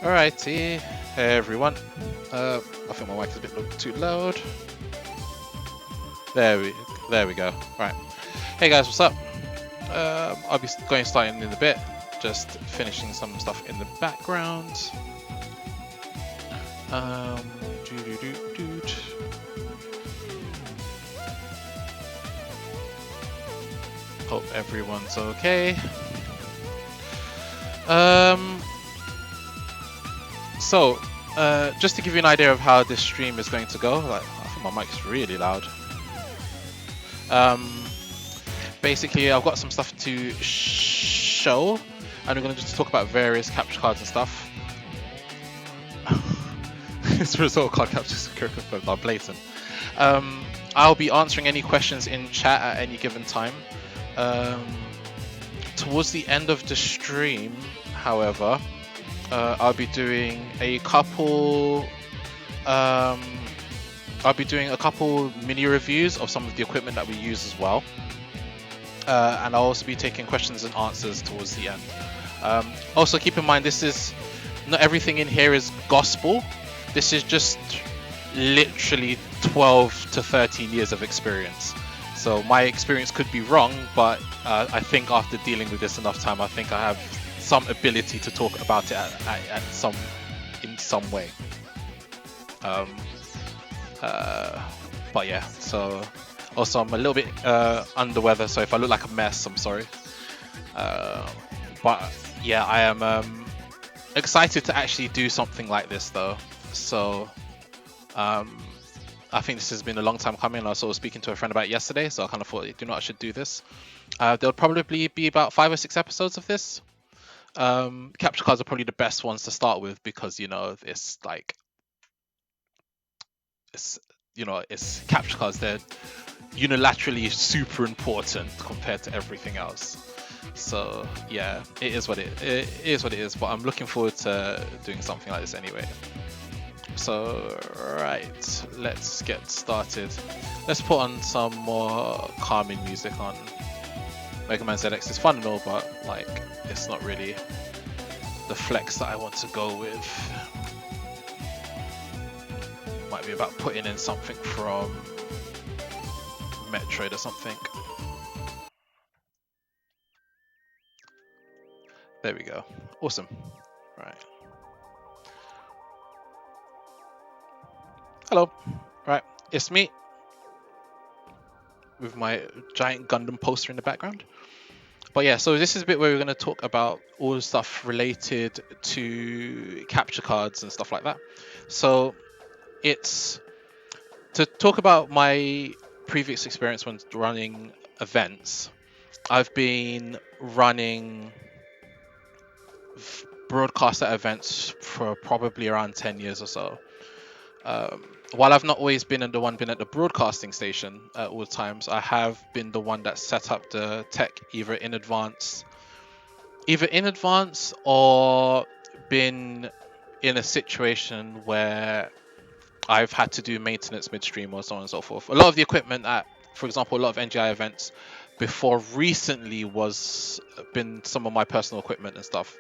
Alrighty, hey everyone. I think my mic is a bit too loud. There we, there we go. Right. Hey guys, what's up? I'll be starting in a bit. Just finishing some stuff in the background. Um, doo-doo-doo-doo. Hope everyone's okay. So, just to give you an idea of how this stream is going to go, like, I think my mic is really loud. Basically, I've got some stuff to show, and we're going to just talk about various capture cards and stuff. This result card captures are blatant. I'll be answering any questions in chat at any given time. Towards the end of the stream, however, I'll be doing a couple. I'll be doing a couple mini reviews of some of the equipment that we use as well, and I'll also be taking questions and answers towards the end. Also, keep in mind not everything in here is gospel. This is just literally 12 to 13 years of experience. So my experience could be wrong, but I think after dealing with this enough time, I think I have some ability to talk about it in some way. But yeah, so also I'm a little bit under weather, so if I look like a mess, I'm sorry. But yeah, I am excited to actually do something like this though. So I think this has been a long time coming. I was sort of speaking to a friend about it yesterday, so I kind of thought, I should do this. There'll probably be about 5 or 6 episodes of this. Capture cards are probably the best ones to start with because it's like it's capture cards. They're unilaterally super important compared to everything else. So yeah, it is what it is. But I'm looking forward to doing something like this anyway. So right, let's get started. Let's put on some more calming music on. Mega Man ZX is fun and all, but like it's not really the flex that I want to go with. Might be about putting in something from Metroid or something. There we go. Awesome. Right. Hello. Right. It's me with my giant Gundam poster in the background. But yeah, so this is a bit where we're going to talk about all the stuff related to capture cards and stuff like that. So it's to talk about my previous experience when running events. I've been running broadcaster events for probably around 10 years or so. While I've not always been at the broadcasting station at all times, I have been the one that set up the tech either in advance or been in a situation where I've had to do maintenance midstream or so on and so forth. A lot of the equipment for example, a lot of NGI events before recently was been some of my personal equipment and stuff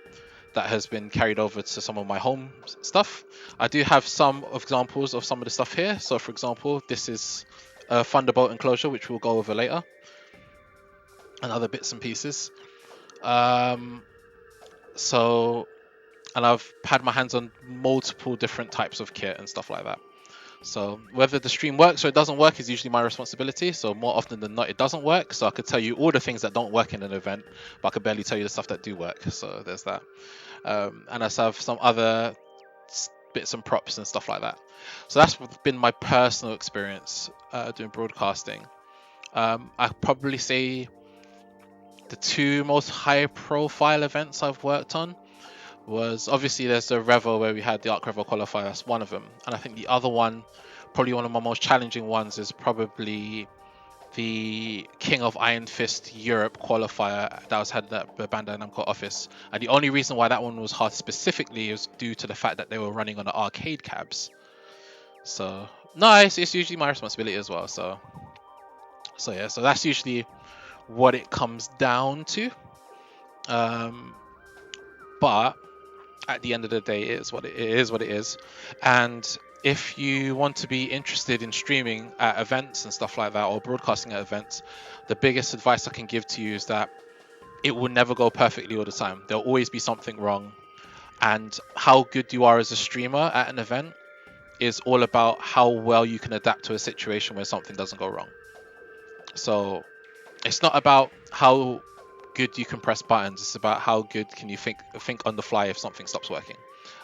that has been carried over to some of my home stuff. I do have some examples of some of the stuff here. So for example, this is a Thunderbolt enclosure, which we'll go over later, and other bits and pieces. And I've had my hands on multiple different types of kit and stuff like that. So whether the stream works or it doesn't work is usually my responsibility. So more often than not, it doesn't work. So I could tell you all the things that don't work in an event, but I could barely tell you the stuff that do work. So there's that. And I have some other bits and props and stuff like that. So that's been my personal experience doing broadcasting. I'd probably say the 2 most high-profile events I've worked on was obviously there's the Revo where we had the Arc Revo qualifier. That's one of them, and I think the other one, probably one of my most challenging ones, is probably the King of Iron Fist Europe qualifier that was had at the Bandai Namco office. And the only reason why that one was hard specifically is due to the fact that they were running on the arcade cabs. So nice, it's usually my responsibility as well. So yeah, so that's usually what it comes down to. But at the end of the day, it is what it is. What it is, and if you want to be interested in streaming at events and stuff like that, or broadcasting at events, the biggest advice I can give to you is that it will never go perfectly all the time. There'll always be something wrong, and how good you are as a streamer at an event is all about how well you can adapt to a situation where something doesn't go wrong. So it's not about how good you can press buttons. It's about how good can you think on the fly if something stops working.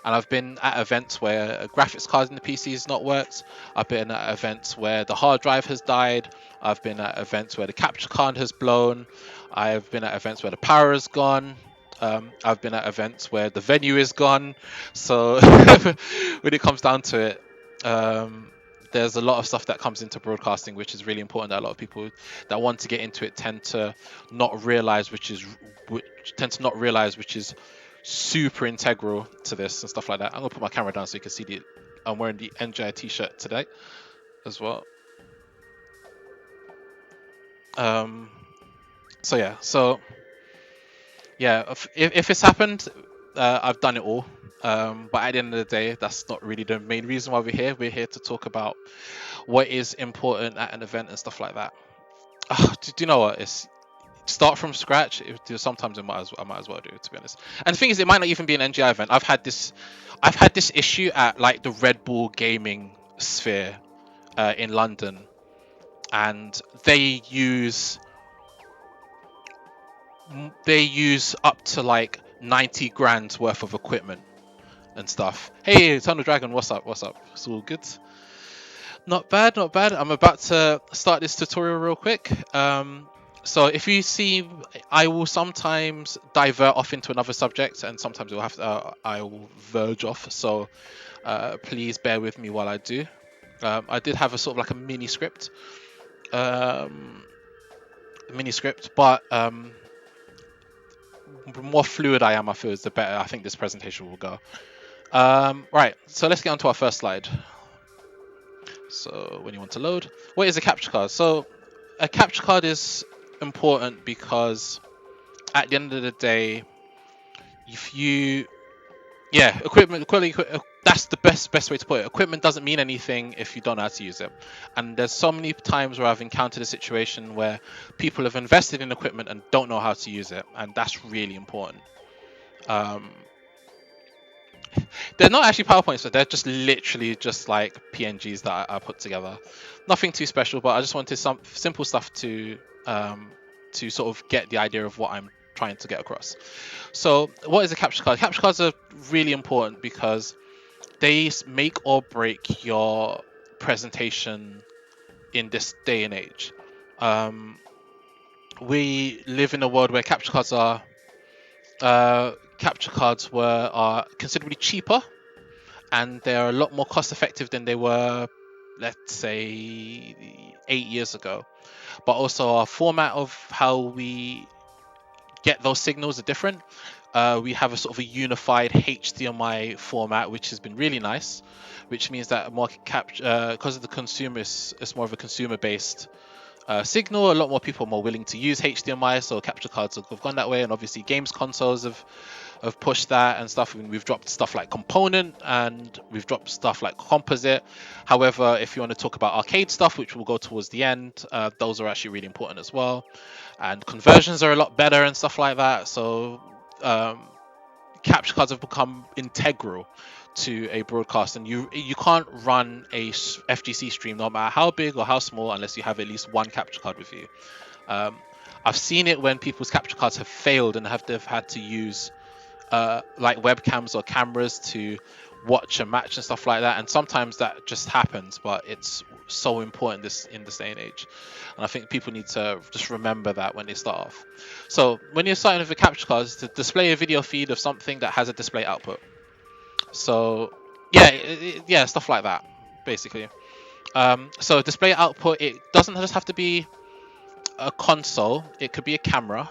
And I've been at events where a graphics card in the PC has not worked. I've been at events where the hard drive has died. I've been at events where the capture card has blown. I've been at events where the power has gone. I've been at events where the venue is gone. So when it comes down to it, there's a lot of stuff that comes into broadcasting, which is really important. That a lot of people that want to get into it tend to not realize, which is super integral to this and stuff like that. I'm gonna put my camera down so you can see the. I'm wearing the NGI t-shirt today as well. So yeah, if it's happened, I've done it all. But at the end of the day, that's not really the main reason why we're here. We're here to talk about what is important at an event and stuff like that. Do you know what? It's start from scratch. Sometimes I might as well do it, to be honest. And the thing is, it might not even be an NGI event. I've had this issue at like the Red Bull gaming sphere in London, and they use up to like 90 grand worth of equipment and stuff. Hey, Eternal Dragon, what's up? What's up? It's all good. Not bad, not bad. I'm about to start this tutorial real quick. So if you see, I will sometimes divert off into another subject, and sometimes I will verge off. So please bear with me while I do. I did have a sort of like a mini script, but the more fluid I am, I feel is the better I think this presentation will go. Right, so let's get on to our first slide. So when you want to load, what is a capture card? So a capture card is important because at the end of the day, if you equipment quality, that's the best way to put it. Equipment doesn't mean anything if you don't know how to use it. And there's so many times where I've encountered a situation where people have invested in equipment and don't know how to use it, and that's really important. They're not actually PowerPoints, but they're just literally just like PNGs that I put together. Nothing too special, but I just wanted some simple stuff to sort of get the idea of what I'm trying to get across. So what is a capture card? Capture cards are really important because they make or break your presentation in this day and age. We live in a world where capture cards are considerably cheaper, and they're a lot more cost effective than they were, let's say, 8 years ago. But also our format of how we get those signals are different. We have a sort of a unified HDMI format, which has been really nice, which means that market capture, because of the consumer, it's more of a consumer based signal. A lot more people are more willing to use HDMI, so capture cards have gone that way, and obviously games consoles have pushed that and stuff. I mean, we've dropped stuff like component and we've dropped stuff like composite. However, if you want to talk about arcade stuff, which we'll go towards the end, those are actually really important as well, and conversions are a lot better and stuff like that. So capture cards have become integral to a broadcast, and you can't run a FGC stream, no matter how big or how small, unless you have at least one capture card with you. I've seen it when people's capture cards have failed and they've had to use like webcams or cameras to watch a match and stuff like that, and sometimes that just happens, but it's so important in this day and age, and I think people need to just remember that when they start off. So when you're starting with a capture card, it's to display a video feed of something that has a display output. So yeah, stuff like that basically. So display output, it doesn't just have to be a console, it could be a camera,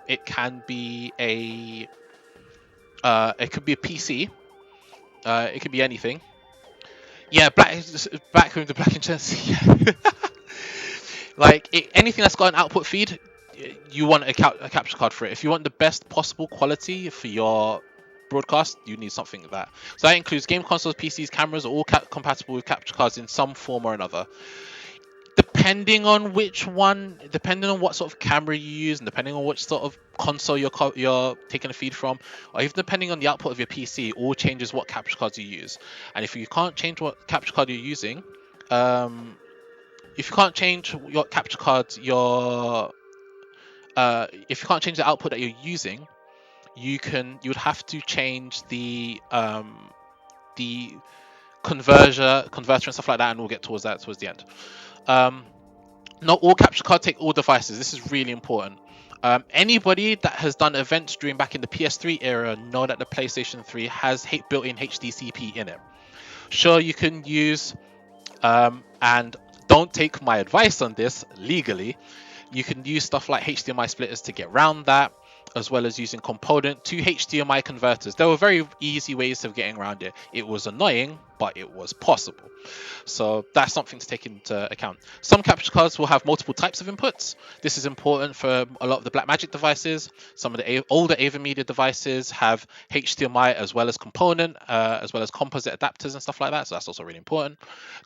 it can be a PC, it could be anything. Yeah, back with the black and Chelsea. Like anything that's got an output feed, you want a capture card for it. If you want the best possible quality for your broadcast, you need something like that. So that includes game consoles, PCs, cameras, are all compatible with capture cards in some form or another. Depending on which one, depending on what sort of camera you use, and depending on which sort of console you're taking a feed from, or even depending on the output of your PC, all changes what capture cards you use. And if you can't change what capture card you're using, if you can't change your capture card, if you can't change the output that you're using, you would have to change the converter and stuff like that, and we'll get towards that towards the end. Not all capture cards take all devices. This is really important. Anybody that has done events during back in the PS3 era know that the PlayStation 3 has built-in HDCP in it. Sure, you can use, and don't take my advice on this legally, you can use stuff like HDMI splitters to get around that, as well as using component to HDMI converters. There were very easy ways of getting around it. It was annoying, but it was possible. So that's something to take into account. Some capture cards will have multiple types of inputs. This is important for a lot of the Blackmagic devices. Some of the older AverMedia devices have HDMI as well as component, as well as composite adapters and stuff like that. So that's also really important.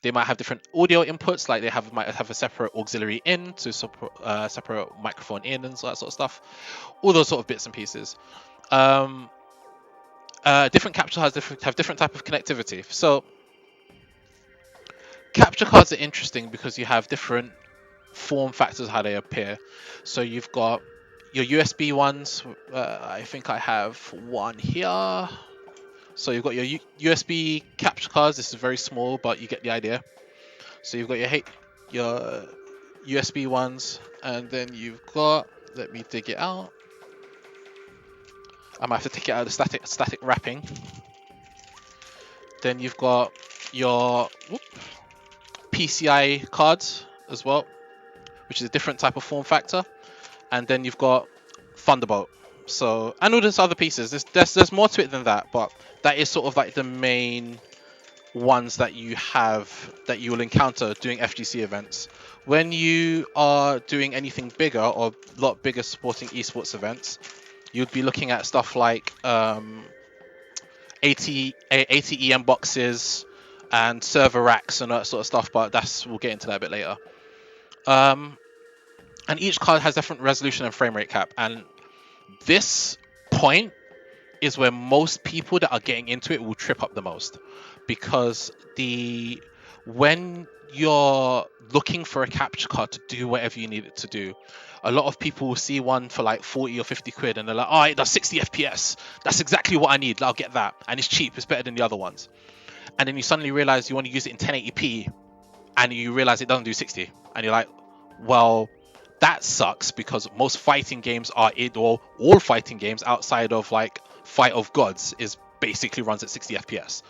They might have different audio inputs, like might have a separate auxiliary in to separate microphone in and so that sort of stuff. All those sort of bits and pieces. Different capture cards have different type of connectivity. So capture cards are interesting because you have different form factors how they appear. So you've got your USB ones. I think I have one here. So you've got your USB capture cards. This is very small, but you get the idea. So you've got your USB ones, and then you've got, let me dig it out. I might have to take it out of the static wrapping. Then you've got your PCI cards as well, which is a different type of form factor. And then you've got Thunderbolt. So, and all these other pieces. There's more to it than that, but that is sort of like the main ones that you will encounter doing FGC events. When you are doing anything bigger or a lot bigger supporting esports events, you'd be looking at stuff like ATEM boxes and server racks and that sort of stuff, but we'll get into that a bit later. And each card has different resolution and frame rate cap, and this point is where most people that are getting into it will trip up the most, because when you're looking for a capture card to do whatever you need it to do, a lot of people will see one for like 40 or 50 quid and they're like, oh, it does 60 FPS, that's exactly what I need, I'll get that, and it's cheap, it's better than the other ones. And then you suddenly realize you want to use it in 1080p and you realize it doesn't do 60, and you're like, well, that sucks, because most fighting games or all fighting games outside of like Fight of Gods is basically runs at 60 FPS.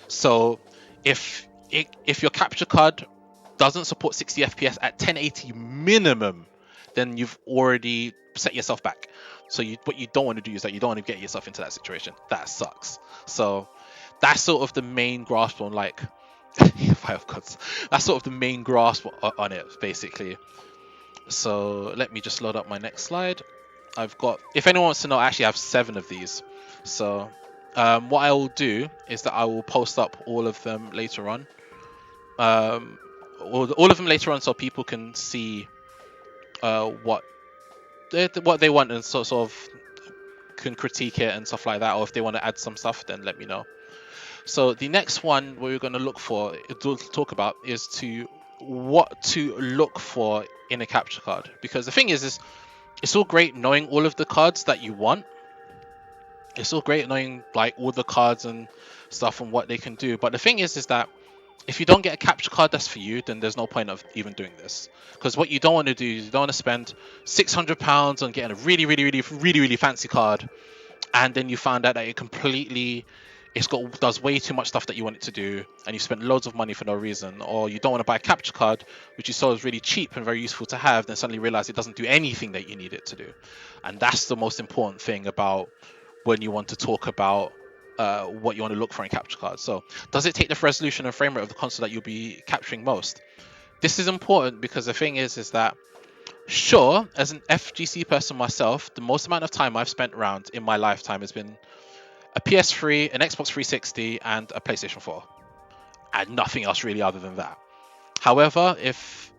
So if your capture card doesn't support 60 FPS at 1080 minimum, then you've already set yourself back. So what you don't want to do is that you don't want to get yourself into that situation. That sucks. So that's sort of the main grasp on like Fight of Gods. That's sort of the main grasp on it basically. So let me just load up my next slide. I've got, if anyone wants to know, I actually have 7 of these. So what I will do is that I will post up all of them later on. All of them later on, so people can see what they want, and sort of can critique it and stuff like that. Or if they want to add some stuff, then let me know. So the next one we're going to talk about is what to look for in a capture card, because the thing is it's all great knowing all of the cards that you want. It's all great knowing like all the cards and stuff and what they can do, but the thing is that if you don't get a capture card that's for you, then there's no point of even doing this, because what you don't want to do is you don't want to spend £600 on getting a really fancy card, and then you found out that does way too much stuff that you want it to do, and you spent loads of money for no reason. Or you don't want to buy a capture card which you saw is really cheap and very useful to have, then suddenly realize it doesn't do anything that you need it to do. And that's the most important thing about when you want to talk about what you want to look for in capture cards. So does it take the resolution and frame rate of the console that you'll be capturing most? This is important because the thing is that, sure, as an FGC person myself, the most amount of time I've spent around in my lifetime has been a PS3, an Xbox 360, and a PlayStation 4, and nothing else really other than that. However, if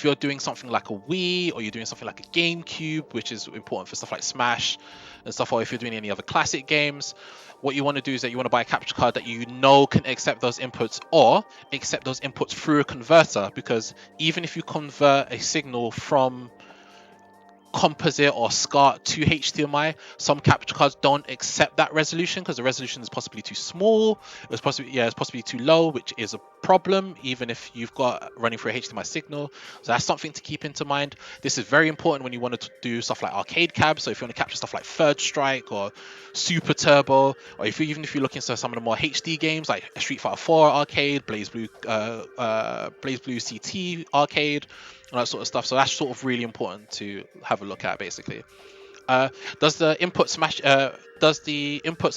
you're doing something like a Wii, or you're doing something like a GameCube, which is important for stuff like Smash and stuff, or if you're doing any other classic games, what you want to do is that you want to buy a capture card that you know can accept those inputs, or accept those inputs through a converter, because even if you convert a signal from composite or SCART to HDMI, some capture cards don't accept that resolution because the resolution is possibly too small. It's possibly too low, which is a problem even if you've got running through a HDMI signal. So that's something to keep into mind. This is very important when you want to do stuff like arcade cabs. So if you want to capture stuff like Third Strike or Super Turbo, or even if you're looking at some of the more HD games like Street Fighter 4 arcade, Blaze Blue CT arcade, and that sort of stuff. So that's sort of really important to have a look at, basically. Uh, does the inputs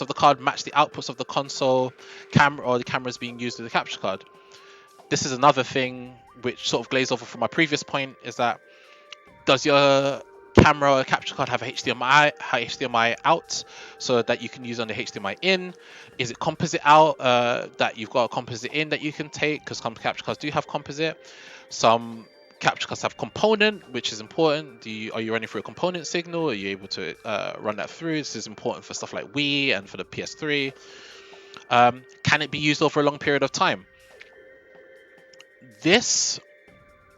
of the card match the outputs of the console camera, or the cameras being used with the capture card? This is another thing which sort of glazed over from my previous point, is that does your camera or capture card have a HDMI out so that you can use on the HDMI in? Is it composite out, that you've got a composite in that you can take? Because some capture cards do have composite. Some capture cards have component, which is important. Are you running through a component signal? Are you able to run that through? This is important for stuff like Wii and for the PS3. Can it be used over a long period of time? This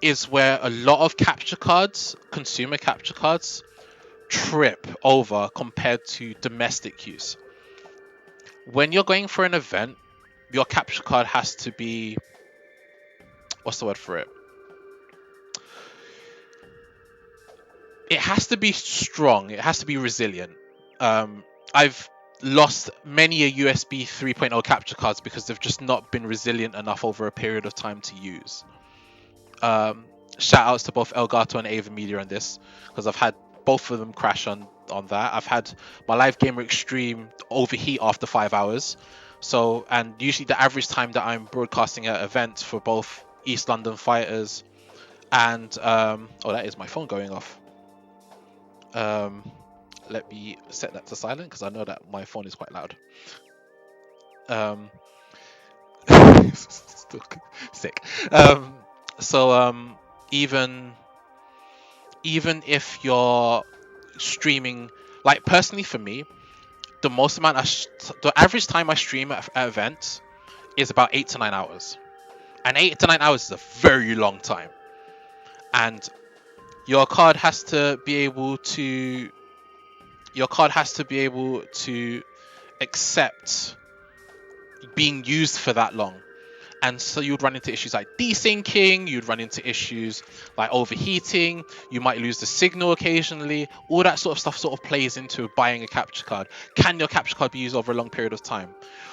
is where a lot of capture cards, consumer capture cards, trip over compared to domestic use. When you're going for an event, your capture card has to be, what's the word for it? It has to be strong. It has to be resilient. I've lost many a USB 3.0 capture cards because they've just not been resilient enough over a period of time to use. Shout outs to both Elgato and Ava Media on this, because I've had both of them crash on that. I've had my Live Gamer Extreme overheat after 5 hours. So, and usually the average time that I'm broadcasting at events for both East London Fighters and oh, that is my phone going off. Let me set that to silent because I know that my phone is quite loud. Sick. So even if you're streaming, like personally for me, the average time I stream at events is about 8 to 9 hours, and 8 to 9 hours is a very long time. And your card has to be able to accept being used for that long. And so you'd run into issues like desyncing, you'd run into issues like overheating, you might lose the signal occasionally. All that sort of stuff sort of plays into buying a capture card. Can your capture card be used over a long period of time?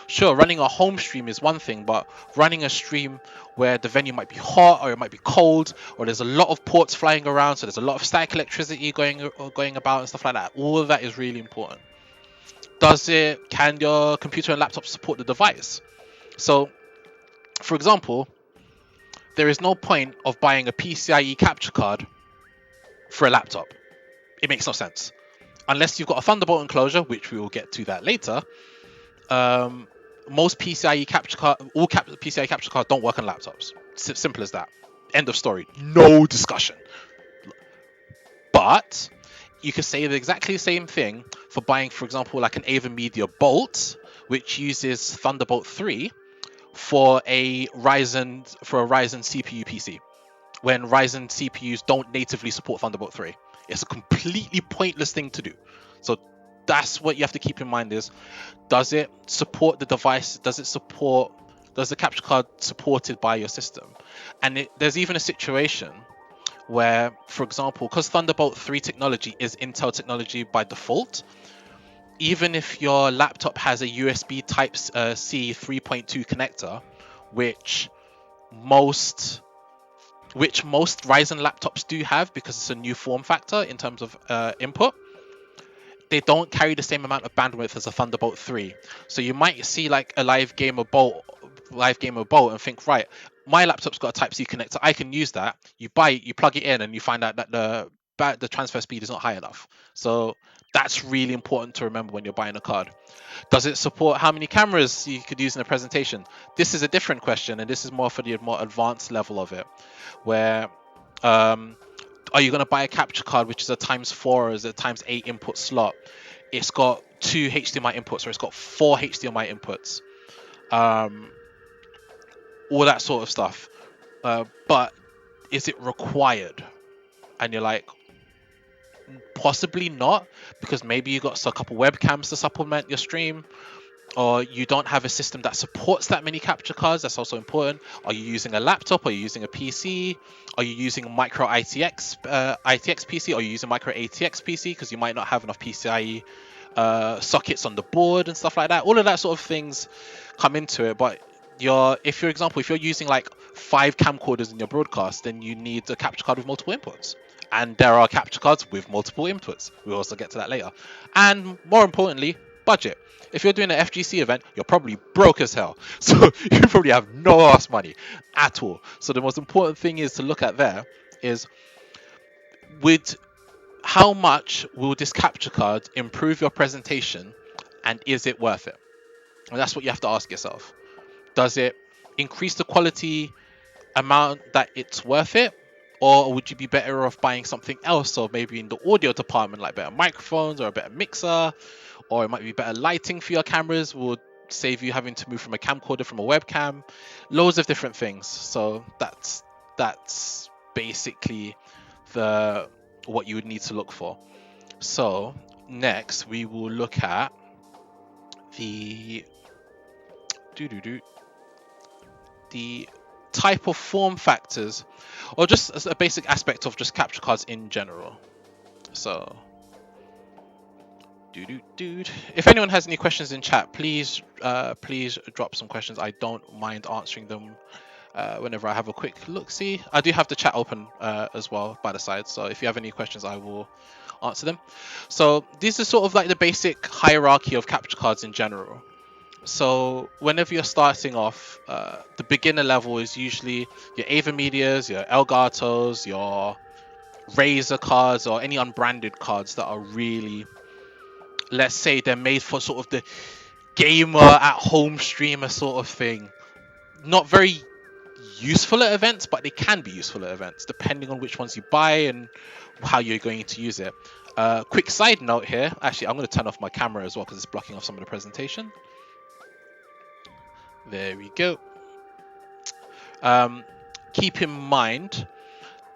Sure, running a home stream is one thing, but running a stream where the venue might be hot or it might be cold, or there's a lot of ports flying around, so there's a lot of static electricity going about and stuff like that. All of that is really important. Can your computer and laptop support the device? So, for example, there is no point of buying a PCIe capture card for a laptop. It makes no sense. Unless you've got a Thunderbolt enclosure, which we will get to that later. Most PCIe capture card, PCIe capture cards don't work on laptops. Simple as that. End of story. No discussion. But you could say exactly the same thing for buying, for example, like an Ava Media Bolt, which uses Thunderbolt 3 for a Ryzen CPU PC, when Ryzen CPUs don't natively support Thunderbolt 3. It's a completely pointless thing to do. So that's what you have to keep in mind: is does it support the device? Does the capture card supported by your system? And there's even a situation where, for example, because Thunderbolt 3 technology is Intel technology by default, even if your laptop has a USB Type-C 3.2 connector, which most Ryzen laptops do have because it's a new form factor in terms of input, they don't carry the same amount of bandwidth as a Thunderbolt 3. So you might see like a Live Gamer Bolt and think, right, my laptop's got a Type-C connector, I can use that. You buy it, you plug it in, and you find out that the transfer speed is not high enough. So that's really important to remember when you're buying a card. Does it support how many cameras you could use in a presentation? This is a different question, and this is more for the more advanced level of it, where um, are you going to buy a capture card which is a times 4 or is it a times 8 input slot? It's got 2 HDMI inputs or it's got 4 HDMI inputs, um, all that sort of stuff. But is it required? And you're like, possibly not, because maybe you got a couple webcams to supplement your stream, or you don't have a system that supports that many capture cards. That's also important. Are you using a laptop? Are you using a PC? Are you using a micro ITX PC? Are you using micro ATX PC? Because you might not have enough PCIe sockets on the board and stuff like that. All of that sort of things come into it. But if you're using like 5 camcorders in your broadcast, then you need a capture card with multiple inputs. And there are capture cards with multiple inputs. We'll also get to that later. And more importantly, budget. If you're doing an FGC event, you're probably broke as hell. So you probably have no ass money at all. So the most important thing is to look at there is, with how much will this capture card improve your presentation, and is it worth it? And that's what you have to ask yourself. Does it increase the quality amount that it's worth it? Or would you be better off buying something else? Or maybe in the audio department, like better microphones or a better mixer, or it might be better lighting for your cameras, would save you having to move from a camcorder from a webcam. Loads of different things. So that's basically the what you would need to look for. So next we will look at the the type of form factors, or just as a basic aspect of just capture cards in general. So if anyone has any questions in chat, please drop some questions. I don't mind answering them whenever I have a quick look. See, I do have the chat open as well by the side, so if you have any questions, I will answer them. So this is sort of like the basic hierarchy of capture cards in general. So whenever you're starting off, the beginner level is usually your AVerMedias, your Elgatos, your Razer cards, or any unbranded cards that are really, let's say, they're made for sort of the gamer at home streamer sort of thing. Not very useful at events, but they can be useful at events depending on which ones you buy and how you're going to use it. Quick side note here, actually I'm going to turn off my camera as well because it's blocking off some of the presentation. There we go. Keep in mind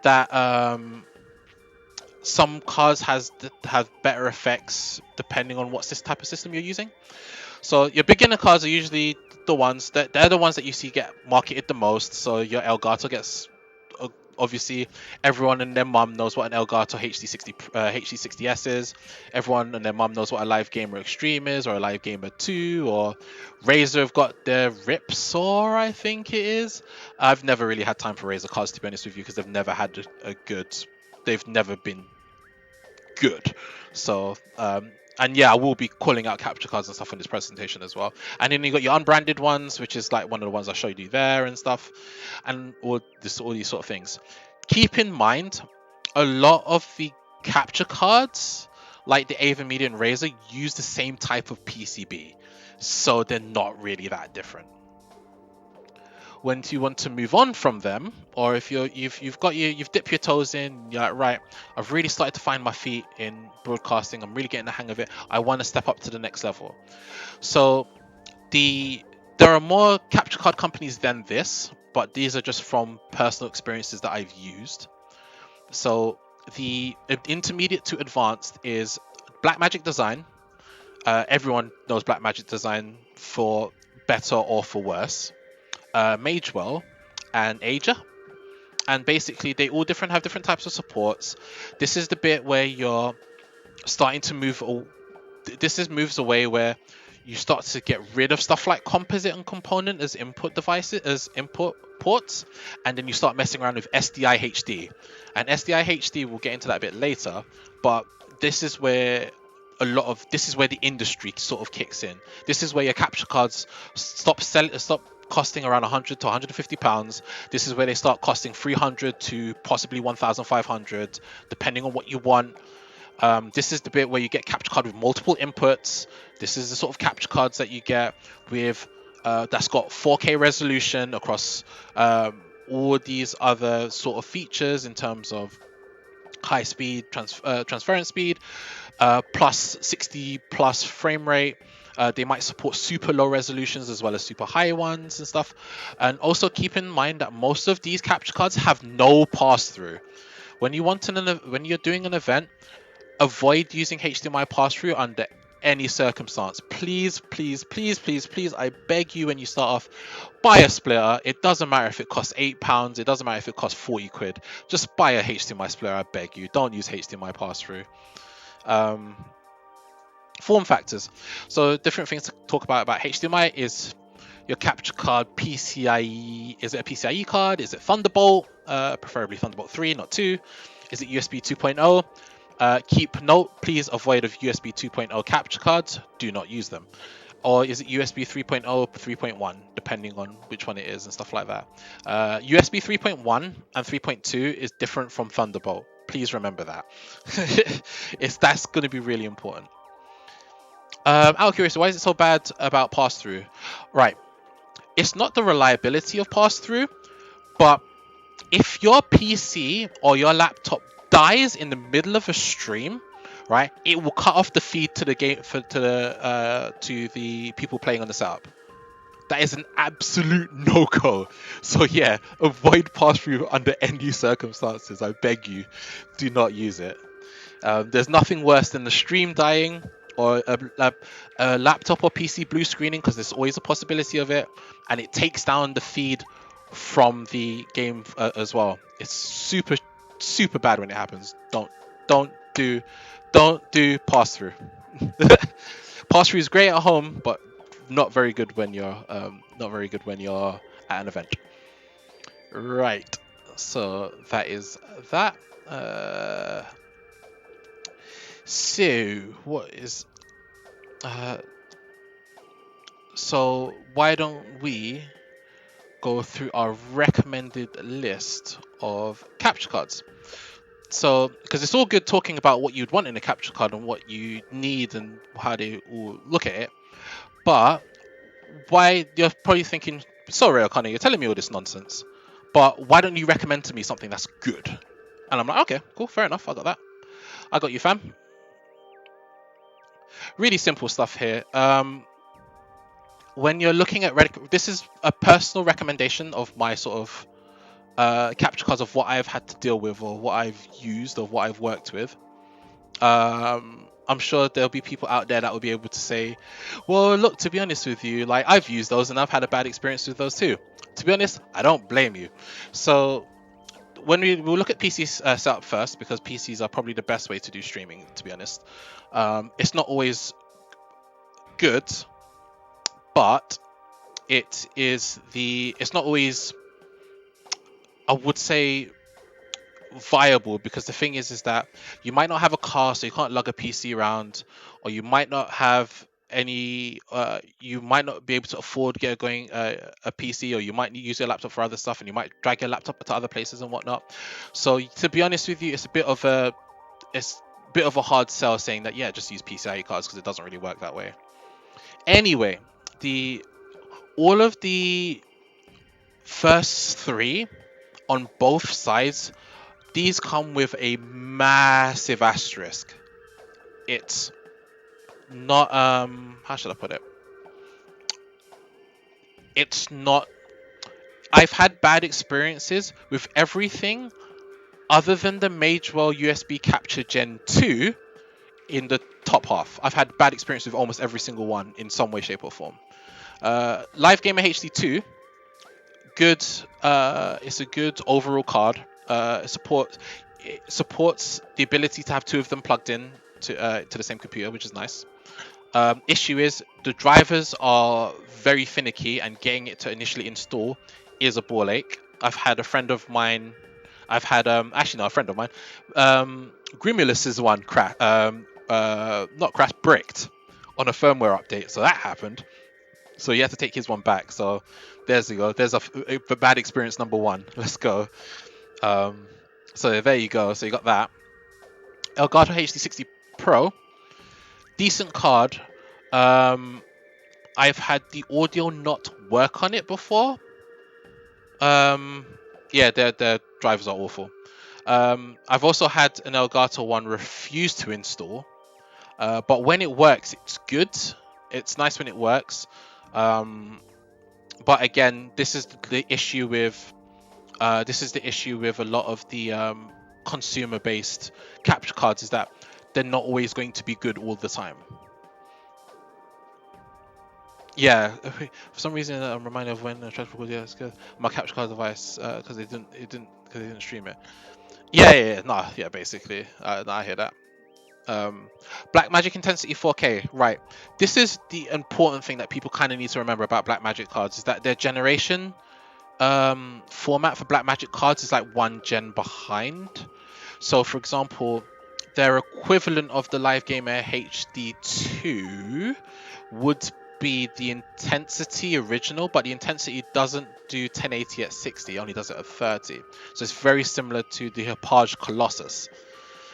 that some cards have better effects depending on what type of system you're using. So your beginner cards are usually the ones they're the ones that you see get marketed the most. So your Elgato gets, obviously everyone and their mum knows what an Elgato HD60S is. Everyone and their mum knows what a Live Gamer Extreme is, or a Live Gamer 2, or Razer have got their Ripsaw, I think it is. I've never really had time for Razer cards, to be honest with you, because they've never had they've never been good. So and yeah, I will be calling out capture cards and stuff in this presentation as well. And then you got your unbranded ones, which is like one of the ones I showed you there and stuff, and all these sort of things. Keep in mind, a lot of the capture cards, like the AVerMedia and Razer, use the same type of PCB, so they're not really that different. When you want to move on from them, or if you've dipped your toes in, you're like, right, I've really started to find my feet in broadcasting, I'm really getting the hang of it, I want to step up to the next level. So there are more capture card companies than this, but these are just from personal experiences that I've used. So the intermediate to advanced is Blackmagic Design. Everyone knows Blackmagic Design, for better or for worse. Magewell and Aja, and basically they all have different types of supports. This is the bit where you're starting to move. This is moves away where you start to get rid of stuff like composite and component as input devices, as input ports, and then you start messing around with SDI HD. And SDI HD, we'll get into that a bit later, but this is where the industry sort of kicks in. This is where your capture cards stop costing around 100 to 150 pounds. This is where they start costing 300 to possibly 1,500, depending on what you want. This is the bit where you get capture card with multiple inputs. This is the sort of capture cards that you get with that's got 4K resolution across all these other sort of features in terms of high speed, transference speed, plus 60 plus frame rate. They might support super low resolutions as well as super high ones and stuff. And also keep in mind that most of these capture cards have no pass through. When when you're doing an event, avoid using HDMI pass through under any circumstance. Please, please, please, please, please, I beg you, when you start off, buy a splitter. It doesn't matter if it costs £8, it doesn't matter if it costs 40 quid. Just buy a HDMI splitter, I beg you. Don't use HDMI pass through. Form factors. So different things to talk about HDMI is your capture card PCIe. Is it a PCIe card? Is it Thunderbolt? Preferably Thunderbolt 3, not 2. Is it USB 2.0? Keep note, please avoid of USB 2.0 capture cards. Do not use them. Or is it USB 3.0, 3.1, depending on which one it is and stuff like that. USB 3.1 and 3.2 is different from Thunderbolt. Please remember that. That's going to be really important. Out of curiosity, why is it so bad about pass-through? Right. It's not the reliability of pass-through, but if your PC or your laptop dies in the middle of a stream, right, it will cut off the feed to the game to the people playing on the setup. That is an absolute no-go. So yeah, avoid pass-through under any circumstances. I beg you, do not use it. There's nothing worse than the stream dying or a laptop or PC blue screening, because there's always a possibility of it, and it takes down the feed from the game as well. It's super bad when it happens. Don't do pass through. Pass through is great at home, but not very good when you're at an event. Right. So that is that. So what is so why don't we go through our recommended list of capture cards? So, because it's all good talking about what you'd want in a capture card and what you need and how they all look at it, but why, you're probably thinking, sorry O'Connor, you're telling me all this nonsense, but why don't you recommend to me something that's good? And I'm like, okay, cool, fair enough, I got that. I got you, fam. Really simple stuff here. When you're looking at this is a personal recommendation of my sort of capture cards of what I've had to deal with or what I've used or what I've worked with. I'm sure there'll be people out there that will be able to say, well, look, to be honest with you, like, I've used those and I've had a bad experience with those too. To be honest, I don't blame you. So when we'll look at PC setup first, because PCs are probably the best way to do streaming, to be honest. It's not always good, but it's not always, I would say, viable, because the thing is that you might not have a car, so you can't lug a PC around, or you might not have any you might not be able to afford going a PC, or you might use your laptop for other stuff, and you might drag your laptop to other places and whatnot. So to be honest with you, it's a bit of a hard sell saying that, yeah, just use PCIe cards, because it doesn't really work that way. Anyway, all of the first three on both sides, these come with a massive asterisk. It's not how should I put it? It's not, I've had bad experiences with everything other than the Magewell USB Capture Gen 2 in the top half. I've had bad experience with almost every single one in some way, shape or form. Live Gamer HD 2, good. It's a good overall card. It supports the ability to have two of them plugged in to the same computer, which is nice. Issue is the drivers are very finicky, and getting it to initially install is a ball ache. I've had a friend of mine. Actually, no, a friend of mine. Grimulus's one not crashed, bricked on a firmware update, so that happened. So you have to take his one back. So there's you go. There's a bad experience number one. Let's go. Um, so there you go. So you got that. Elgato HD60 Pro, decent card. Um, I've had the audio not work on it before. Um, yeah, their drivers are awful. I've also had an Elgato one refuse to install, but when it works, it's good. It's nice when it works. Um, but again, this is the issue with a lot of the consumer-based capture cards, is that they're not always going to be good all the time. Yeah, for some reason I'm reminded of when I tried to record. Yeah, it's good. My capture card device, because they didn't stream it. Yeah, no, yeah, basically, no, I hear that. Blackmagic Intensity 4K, right? This is the important thing that people kind of need to remember about Blackmagic cards, is that their generation format for Blackmagic cards is like one gen behind. So, for example, their equivalent of the Live Gamer HD2 would be the Intensity original, but the Intensity doesn't do 1080 at 60, it only does it at 30. So it's very similar to the Hapage Colossus.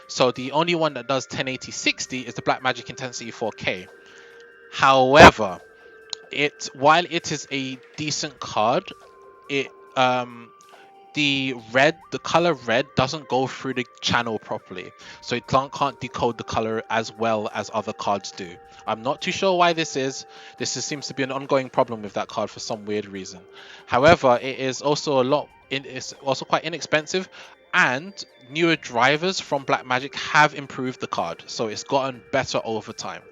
So the only one that does 1080 60 is the Blackmagic Intensity 4K. However, while it is a decent card, it the color red doesn't go through the channel properly, so it can't decode the color as well as other cards do. I'm not too sure why this is. Seems to be an ongoing problem with that card for some weird reason. However, it is also it's also quite inexpensive, and newer drivers from Blackmagic have improved the card, so it's gotten better over time.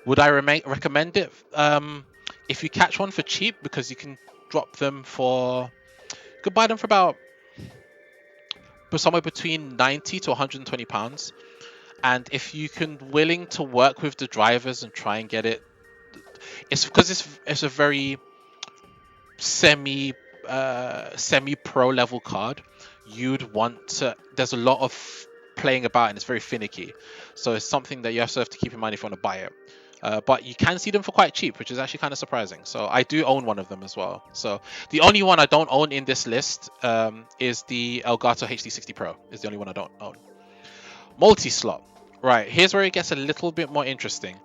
Would I recommend it? If you catch one for cheap, because you can drop them for, you could buy them for about somewhere between 90 to 120 pounds, and if you can willing to work with the drivers and try and get it, it's because it's a very semi pro level card. You'd want to, there's a lot of playing about and it's very finicky, so it's something that you also have to keep in mind if you want to buy it. But you can see them for quite cheap, which is actually kind of surprising. So I do own one of them as well. So the only one I don't own in this list is the Elgato HD60 Pro. Is the only one I don't own. Multi-slot. Right, here's where it gets a little bit more interesting.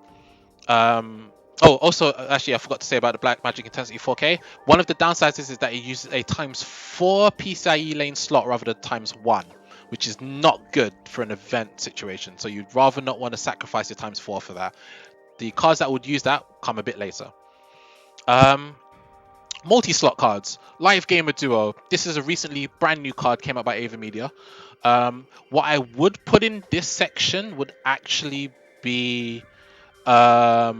Also, actually, I forgot to say about the Blackmagic Intensity 4K. One of the downsides is that it uses a ×4 PCIe lane slot rather than ×1, which is not good for an event situation. So you'd rather not want to sacrifice your ×4 for that. The cards that would use that come a bit later. Multi-slot cards. Live Gamer Duo. This is a recently brand new card, came out by Ava Media. What I would put in this section would actually be... I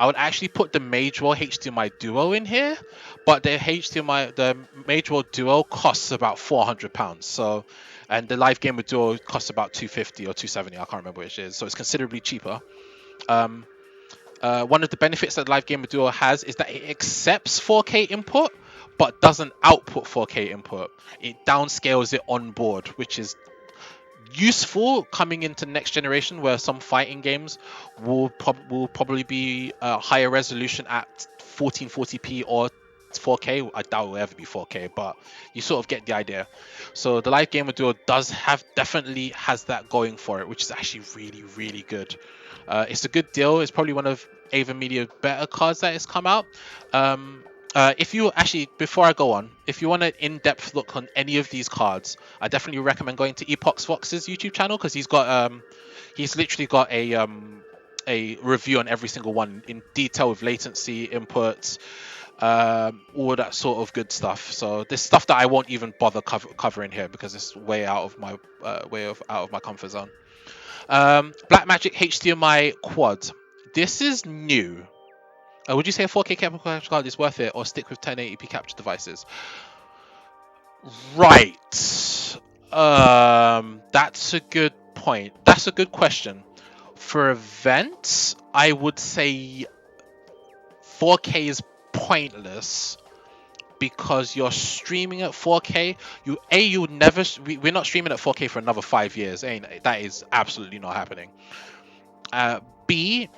would actually put the Magewell HDMI Duo in here, but the Magewell Duo costs about £400. So, and the Live Gamer Duo costs about 250 or 270. I can't remember which it is. So it's considerably cheaper. One of the benefits that Live Gamer Duo has is that it accepts 4K input, but doesn't output 4K input. It downscales it on board, which is useful coming into next generation, where some fighting games will probably be higher resolution at 1440p or 4K. I doubt it will ever be 4K, but you sort of get the idea. So the Live Gamer Duo definitely has that going for it, which is actually really, really good. It's a good deal. It's probably one of Ava Media's better cards that has come out. If you actually, before I go on, if you want an in-depth look on any of these cards, I definitely recommend going to Epox Fox's YouTube channel, because he's literally got a review on every single one in detail with latency, inputs, all that sort of good stuff. So this stuff that I won't even bother covering here, because it's way out of my out of my comfort zone. Blackmagic HDMI Quad. This is new. Would you say a 4K capture card is worth it, or stick with 1080p capture devices? Right. That's a good point. That's a good question. For events, I would say 4K is pointless, because you're streaming at 4K. We're not streaming at 4K for another 5 years. That is absolutely not happening. B,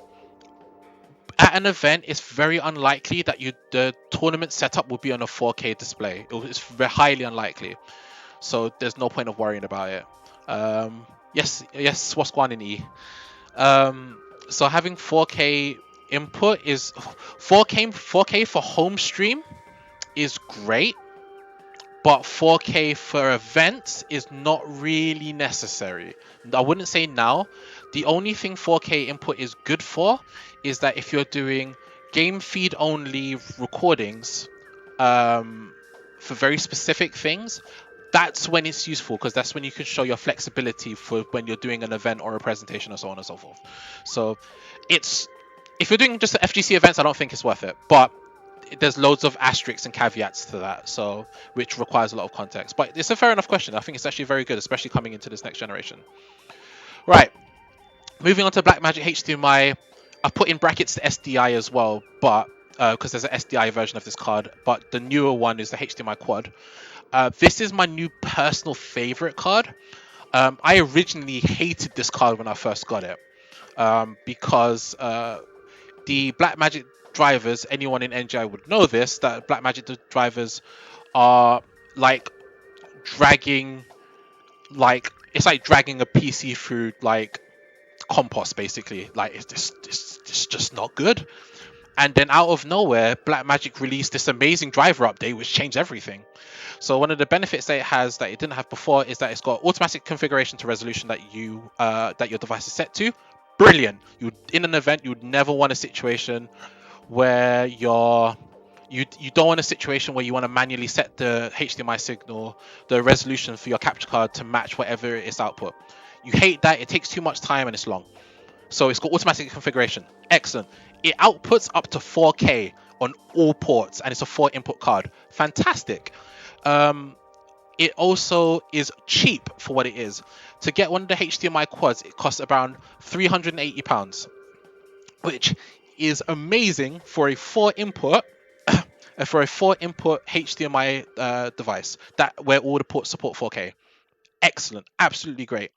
at an event, it's very unlikely that the tournament setup will be on a 4K display. It's very highly unlikely, so there's no point of worrying about it. Yes, what's going on in E? So having 4K input is 4K for home stream is great, but 4K for events is not really necessary. I wouldn't say now. The only thing 4K input is good for is that if you're doing game feed only recordings for very specific things, that's when it's useful, because that's when you can show your flexibility for when you're doing an event or a presentation and so on and so forth. So it's, if you're doing just the FGC events, I don't think it's worth it. But there's loads of asterisks and caveats to that, so which requires a lot of context. But it's a fair enough question. I think it's actually very good, especially coming into this next generation. Right, moving on to Blackmagic HDMI. I've put in brackets the SDI as well, but because there's an SDI version of this card, but the newer one is the HDMI Quad. This is my new personal favorite card. I originally hated this card when I first got it, because the Blackmagic drivers, anyone in NGI would know this, that Blackmagic drivers are like dragging, like it's like dragging a PC through like compost, basically. Like it's just not good. And then out of nowhere, Blackmagic released this amazing driver update which changed everything. So one of the benefits that it has that it didn't have before is that it's got automatic configuration to resolution that your device is set to. Brilliant. You, in an event, you would never want a situation where you don't want a situation where you want to manually set the HDMI signal, the resolution for your capture card to match whatever its output. You hate that. It takes too much time and it's long. So it's got automatic configuration. Excellent. It outputs up to 4K on all ports, and it's a 4-input card. Fantastic. It also is cheap for what it is. To get one of the HDMI quads, it costs around £380, which is amazing for a 4-input HDMI device that where all the ports support 4K. Excellent, absolutely great.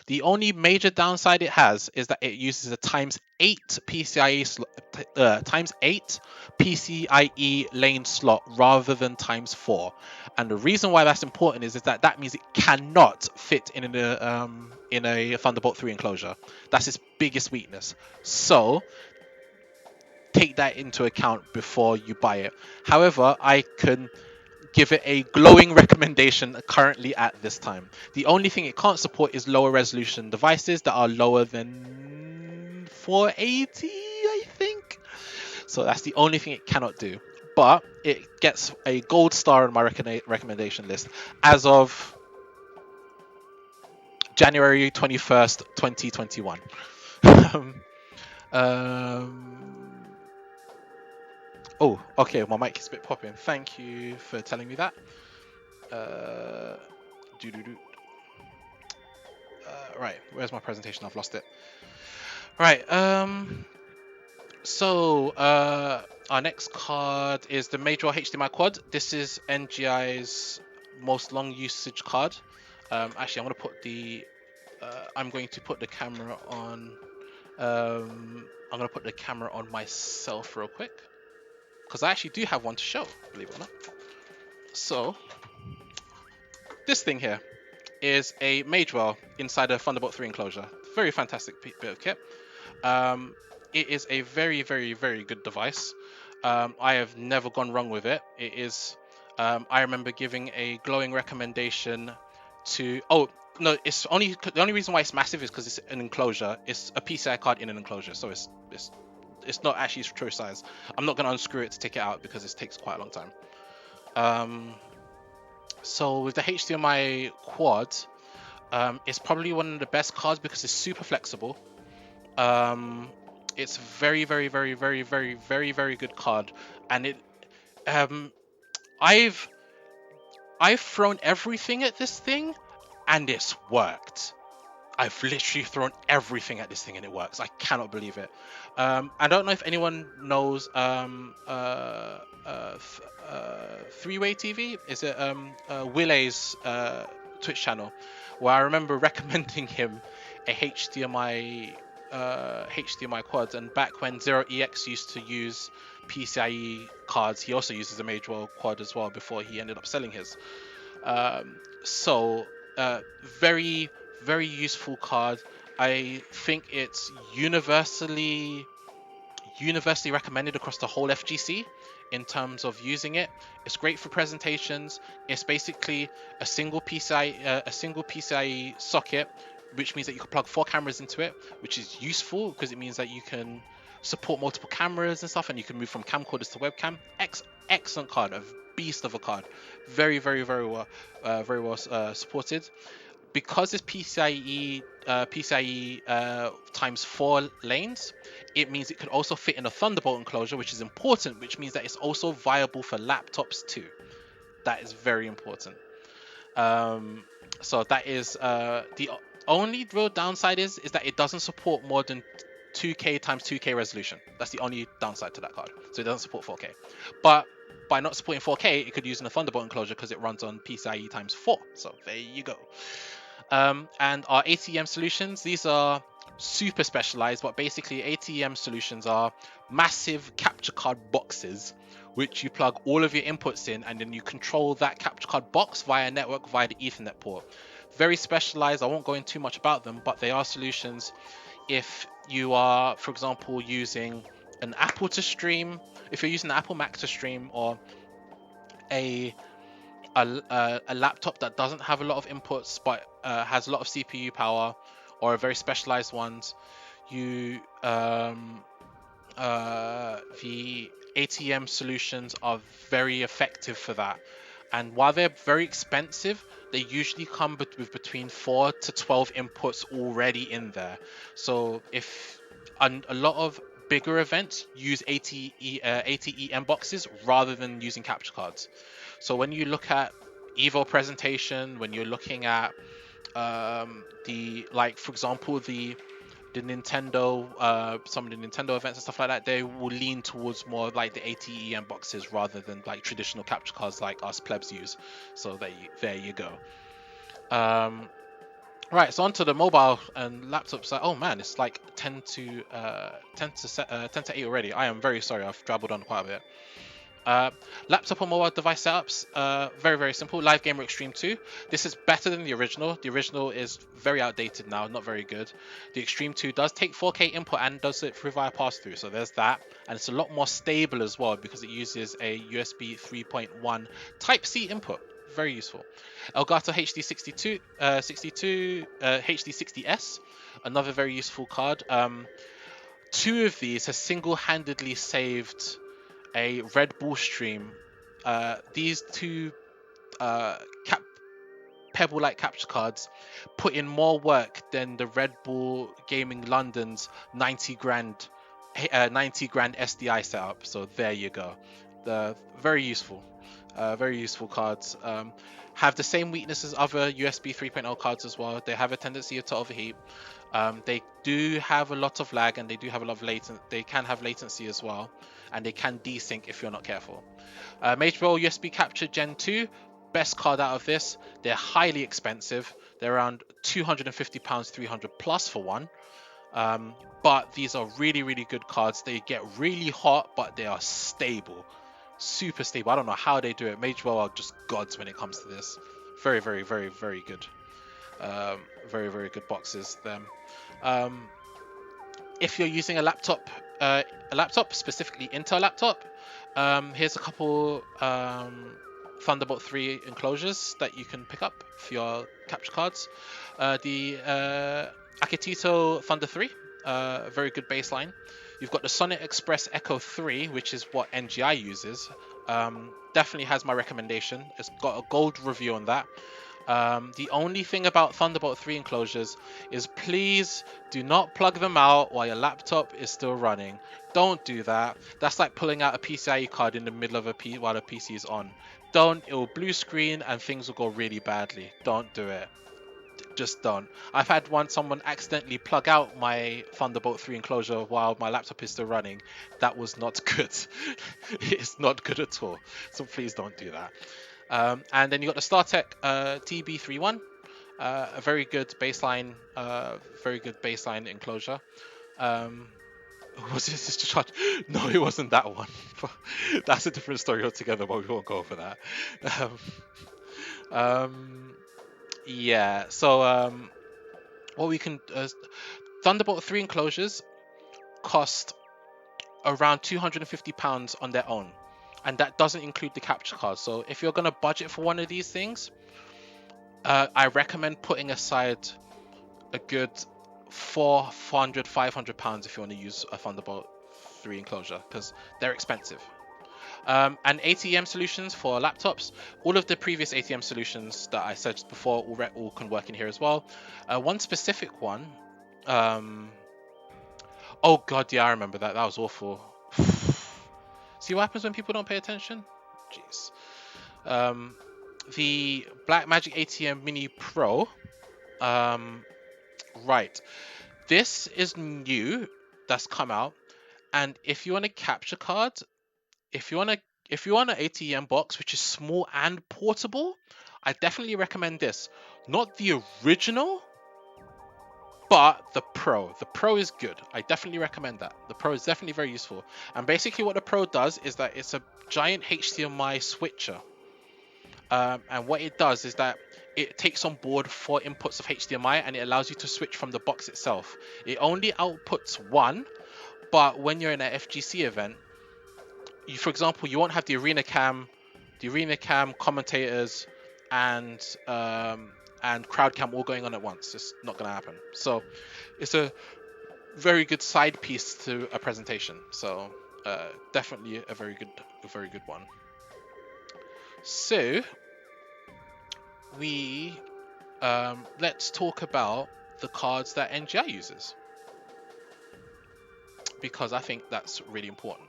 The only major downside it has is that it uses a times 8 PCIe lane slot rather than times 4. And the reason why that's important is that that means it cannot fit in a Thunderbolt 3 enclosure. That's its biggest weakness. So take that into account before you buy it. However, I can give it a glowing recommendation currently at this time. The only thing it can't support is lower resolution devices that are lower than 480, I think. So that's the only thing it cannot do. But it gets a gold star on my recommendation list as of January 21st, 2021. Oh, okay, my mic is a bit popping. Thank you for telling me that. Right, where's my presentation? I've lost it. Right, so our next card is the Major HDMI Quad. This is NGI's most long usage card. Actually, I'm going to put the camera on. I'm going to put the camera on myself real quick, because I actually do have one to show, believe it or not. So this thing here is a Magewell inside a Thunderbolt 3 enclosure. Very fantastic bit of kit. It is a very, very, very good device. I have never gone wrong with it. It is. I remember giving a glowing recommendation to. Oh no! It's only the only reason why it's massive is because it's an enclosure. It's a PCI card in an enclosure, so it's not actually its true size. I'm not going to unscrew it to take it out because it takes quite a long time. So with the HDMI Quad, it's probably one of the best cards because it's super flexible. It's very, very, very, very, very, very, very good card, and it. I've thrown everything at this thing, and it's worked. I've literally thrown everything at this thing and it works. I cannot believe it. I don't know if anyone knows Three-Way TV. Is it Willay's Twitch channel, where I remember recommending him a HDMI HDMI quads, and back when 0EX used to use PCIe cards, he also uses a Magewell quad as well before he ended up selling his. So very very useful card. I think it's universally recommended across the whole FGC in terms of using it. It's great for presentations. It's basically a single PCIe socket, which means that you can plug 4 cameras into it, which is useful because it means that you can support multiple cameras and stuff, and you can move from camcorders to webcam. Excellent card, a beast of a card, very well supported. Because it's PCIe times 4 lanes, it means it could also fit in a Thunderbolt enclosure, which is important, which means that it's also viable for laptops too. That is very important. So that is the only real downside is that it doesn't support more than 2K times 2K resolution. That's the only downside to that card. So it doesn't support 4K. But by not supporting 4K, it could use in a Thunderbolt enclosure because it runs on PCIe times 4. So there you go. And our ATEM solutions, these are super specialized, but basically ATEM solutions are massive capture card boxes which you plug all of your inputs in, and then you control that capture card box via network via the Ethernet port. Very specialized. I won't go into too much about them, but they are solutions if you are, for example, using an Apple to stream, if you're using an Apple Mac to stream, or a laptop that doesn't have a lot of inputs but has a lot of CPU power, or a very specialized ones, you the ATEM solutions are very effective for that. And while they're very expensive, they usually come with between 4 to 12 inputs already in there. So if a lot of bigger events use ATEM boxes rather than using capture cards. So when you look at Evo presentation, when you're looking at for example, the Nintendo, some of the Nintendo events and stuff like that, they will lean towards more like the ATEM boxes rather than like traditional capture cards like us plebs use. So there you go. Right, so onto the mobile and laptop side. Oh man, it's like 10 to 8 already. I am very sorry, I've drabbled on quite a bit. Laptop or mobile device setups, very simple. Live Gamer Extreme 2. This is better than the original. The original is very outdated now, not very good. The Extreme 2 does take 4K input and does it through via pass-through, so there's that. And it's a lot more stable as well because it uses a USB 3.1 Type-C input. Very useful. Elgato HD62, HD60S, another very useful card. 2 of these has single-handedly saved a Red Bull stream. These 2 Pebble-like capture cards put in more work than the Red Bull Gaming London's 90 grand SDI setup. So there you go. Very useful cards. Have the same weakness as other USB 3.0 cards as well. They have a tendency to overheat. They do have a lot of lag, and they do have a lot of they can have latency as well, and they can desync if you're not careful. Magewell USB Capture Gen 2, best card out of this. They're highly expensive. They're around £250, 300 plus for one. But these are really good cards. They get really hot, but they are stable. Super stable. I don't know how they do it. Magewell are just gods when it comes to this. Very good. Very good boxes. Them. If you're using a laptop, specifically Intel laptop, here's a couple Thunderbolt 3 enclosures that you can pick up for your capture cards. The Akitito Thunder 3, very good baseline. You've got the Sonic Express Echo 3, which is what NGI uses. Definitely has my recommendation. It's got a gold review on that. The only thing about Thunderbolt 3 enclosures is please do not plug them out while your laptop is still running. Don't do that. That's like pulling out a PCIe card in the middle of while the PC is on. Don't. It will blue screen and things will go really badly. Don't do it. Just don't. I've had someone accidentally plug out my Thunderbolt 3 enclosure while my laptop is still running. That was not good. It's not good at all. So please don't do that. And then you got the StarTech TB31, a very good baseline enclosure. Um, was this just charge? No, it wasn't that one. That's a different story altogether, but we won't go over that. Um, um, yeah. So what we can Thunderbolt 3 enclosures cost around £250 on their own, and that doesn't include the capture card. So if you're gonna budget for one of these things, I recommend putting aside a good £400-500 if you want to use a Thunderbolt 3 enclosure, because they're expensive. And ATM solutions for laptops, all of the previous ATM solutions that I said before all can work in here as well. One specific one, oh god, yeah, I remember that. That was awful. See what happens when people don't pay attention? Jeez. The Blackmagic ATM Mini Pro. Right. This is new. That's come out. And if you want a capture card, if you want a if you want an ATM box which is small and portable, I definitely recommend this. Not the original, but the Pro. The Pro is good. I definitely recommend that. The Pro is definitely very useful. And basically what the Pro does is that it's a giant HDMI switcher. And what it does is that it takes on board 4 inputs of HDMI and it allows you to switch from the box itself. It only outputs one, but when you're in an FGC event, for example, you won't have the arena cam commentators, and crowd cam all going on at once. It's not going to happen. So it's a very good side piece to a presentation. So definitely a very good one. So we let's talk about the cards that NGI uses, because I think that's really important.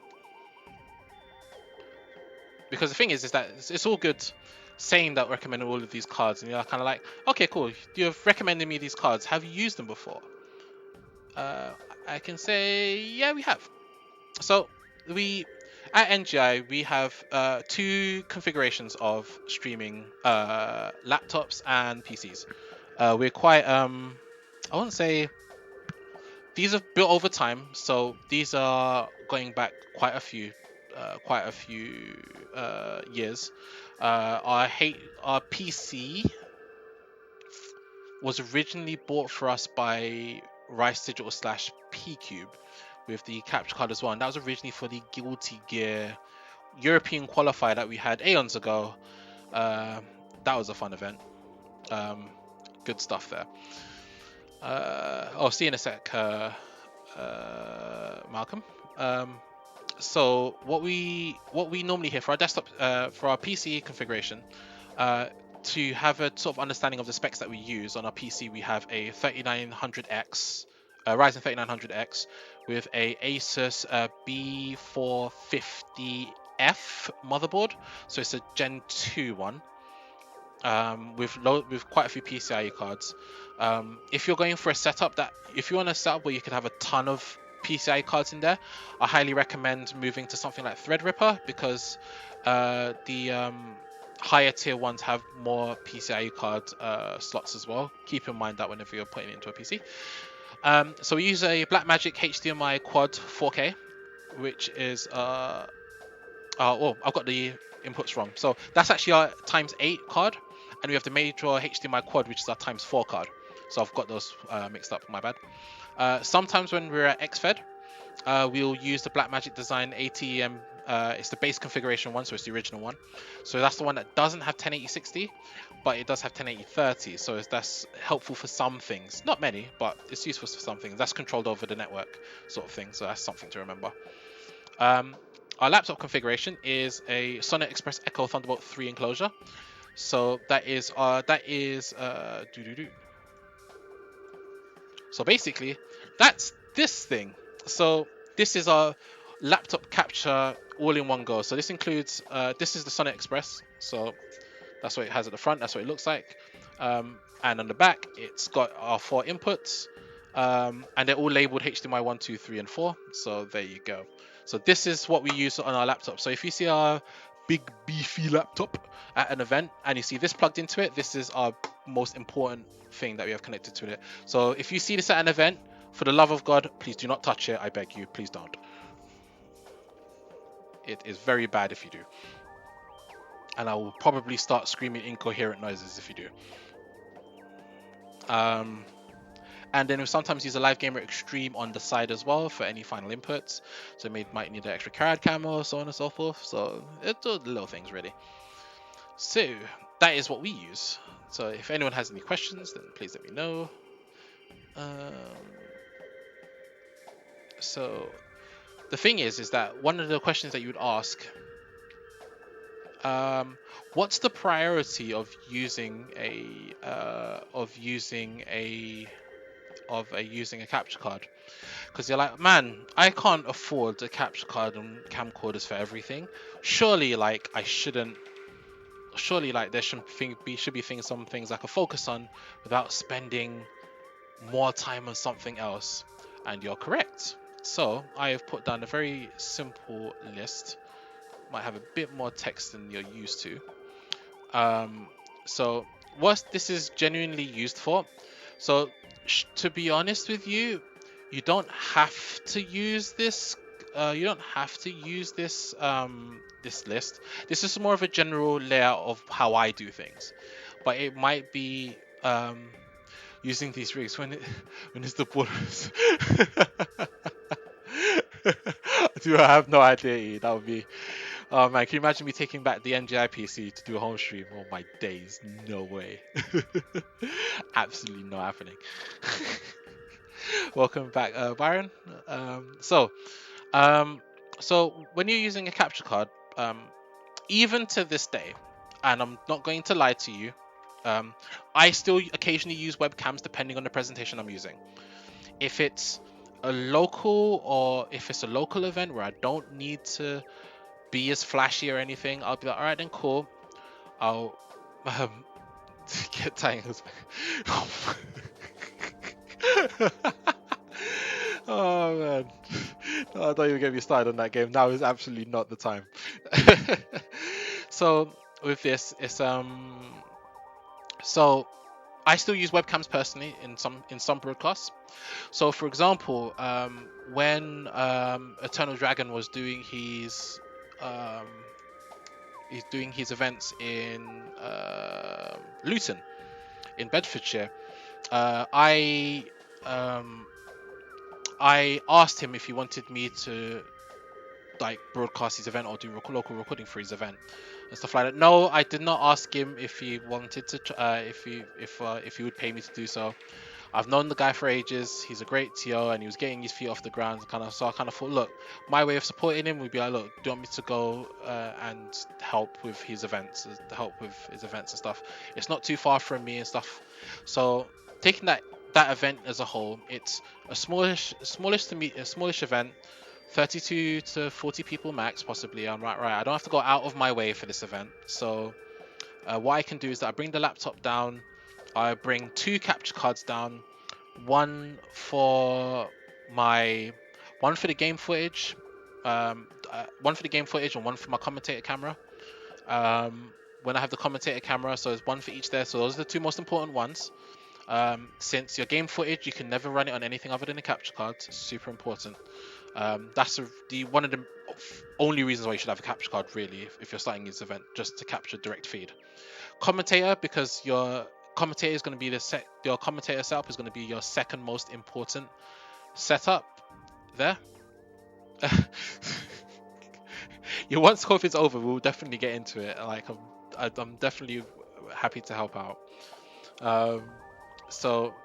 Because the thing is that it's all good saying that recommending all of these cards, and you're kind of like, okay, cool, you've recommended me these cards. Have you used them before? I can say, yeah, we have. So we at NGI we have 2 configurations of streaming laptops and PCs. We're quite I wouldn't say these are built over time, so these are going back quite a few years. Our PC was originally bought for us by Rice Digital slash P-Cube with the capture card as well, and that was originally for the Guilty Gear European qualifier that we had aeons ago. That was a fun event. Good stuff there. I'll see you in a sec, Malcolm. So what we normally hear for our desktop, for our PC configuration, to have a sort of understanding of the specs that we use on our PC, we have a 3900X, Ryzen 3900X with a Asus B450F motherboard. So it's a Gen 2 one. With quite a few PCIe cards. If you're going for a setup if you want a setup where you can have a ton of PCIe cards in there, I highly recommend moving to something like Threadripper, because the higher tier ones have more PCIe card slots as well. Keep in mind that whenever you're putting it into a PC. So we use a Blackmagic HDMI Quad 4K, which is I've got the inputs wrong. So that's actually our ×8 card, and we have the major HDMI Quad, which is our ×4 card. So I've got those mixed up. My bad. Sometimes when we're at XFed, we'll use the Blackmagic Design ATEM. It's the base configuration one, so it's the original one. So that's the one that doesn't have 1080-60, but it does have 1080-30. So that's helpful for some things. Not many, but it's useful for some things. That's controlled over the network sort of thing. So that's something to remember. Our laptop configuration is a Sonic Express Echo Thunderbolt 3 enclosure. So so basically, that's this thing. So this is our laptop capture all in one go. So this includes, this is the Sonic Express. So that's what it has at the front. That's what it looks like. And on the back, it's got our 4 inputs. And they're all labeled HDMI 1, 2, 3, and 4. So there you go. So this is what we use on our laptop. So if you see our big beefy laptop at an event and you see this plugged into it, this is our most important thing that we have connected to it. So if you see this at an event, For the love of God, please do not touch it. I beg you, please don't. It is very bad if you do. And I will probably start screaming incoherent noises if you do. And then we sometimes use a Live Gamer Extreme on the side as well for any final inputs. So you might need an extra CAD camera, so on and so forth. So it's all little things really. So that is what we use. So if anyone has any questions, then please let me know. So the thing is that one of the questions that you would ask, what's the priority of using using a capture card? Because you're like, man, I can't afford a capture card and camcorders for everything. Surely, like, I shouldn't. Surely, like, there should be some things I could focus on without spending more time on something else. And you're correct. So I have put down a very simple list. Might have a bit more text than you're used to. So what this is genuinely used for. So to be honest with you, you don't have to use this. You don't have to use this this list. This is more of a general layout of how I do things, but it might be using these rigs when when it's the borders. Do I have no idea? That would be. Oh man, can you imagine me taking back the NGI PC to do a home stream? Oh my days, no way. Absolutely not happening. Welcome back, Byron. So, when you're using a capture card, even to this day, and I'm not going to lie to you, I still occasionally use webcams depending on the presentation I'm using. If it's a local event where I don't need to be as flashy or anything, I'll be like, all right, then cool. I'll get tangles. Oh man, no, I thought you were gonna be started on that game. Now is absolutely not the time. So with this, it's so I still use webcams personally in some broadcasts. So for example, when Eternal Dragon was doing um, he's doing his events in Luton, in Bedfordshire. I asked him if he wanted me to like broadcast his event or do local recording for his event and stuff like that. No, I did not ask him if he wanted to, if he would pay me to do so. I've known the guy for ages. He's a great TO, and he was getting his feet off the ground. So I kind of thought, look, my way of supporting him would be like, look, do you want me to go and help with his events, and stuff? It's not too far from me and stuff. So taking that event as a whole, it's a smallish event. 32 to 40 people max, possibly. I'm right. I don't have to go out of my way for this event. So what I can do is that I bring the laptop down. I bring 2 capture cards down, one for the game footage, one for the game footage and one for my commentator camera. When I have the commentator camera, so there's one for each there. So those are the 2 most important ones. Since your game footage, you can never run it on anything other than a capture card. It's super important. That's one of the only reasons why you should have a capture card, really, if you're starting this event, just to capture direct feed. Commentator, because your commentator is going to be your commentator setup is going to be your second most important setup there. Yeah, once COVID's over, we'll definitely get into it. Like, I'm definitely happy to help out. So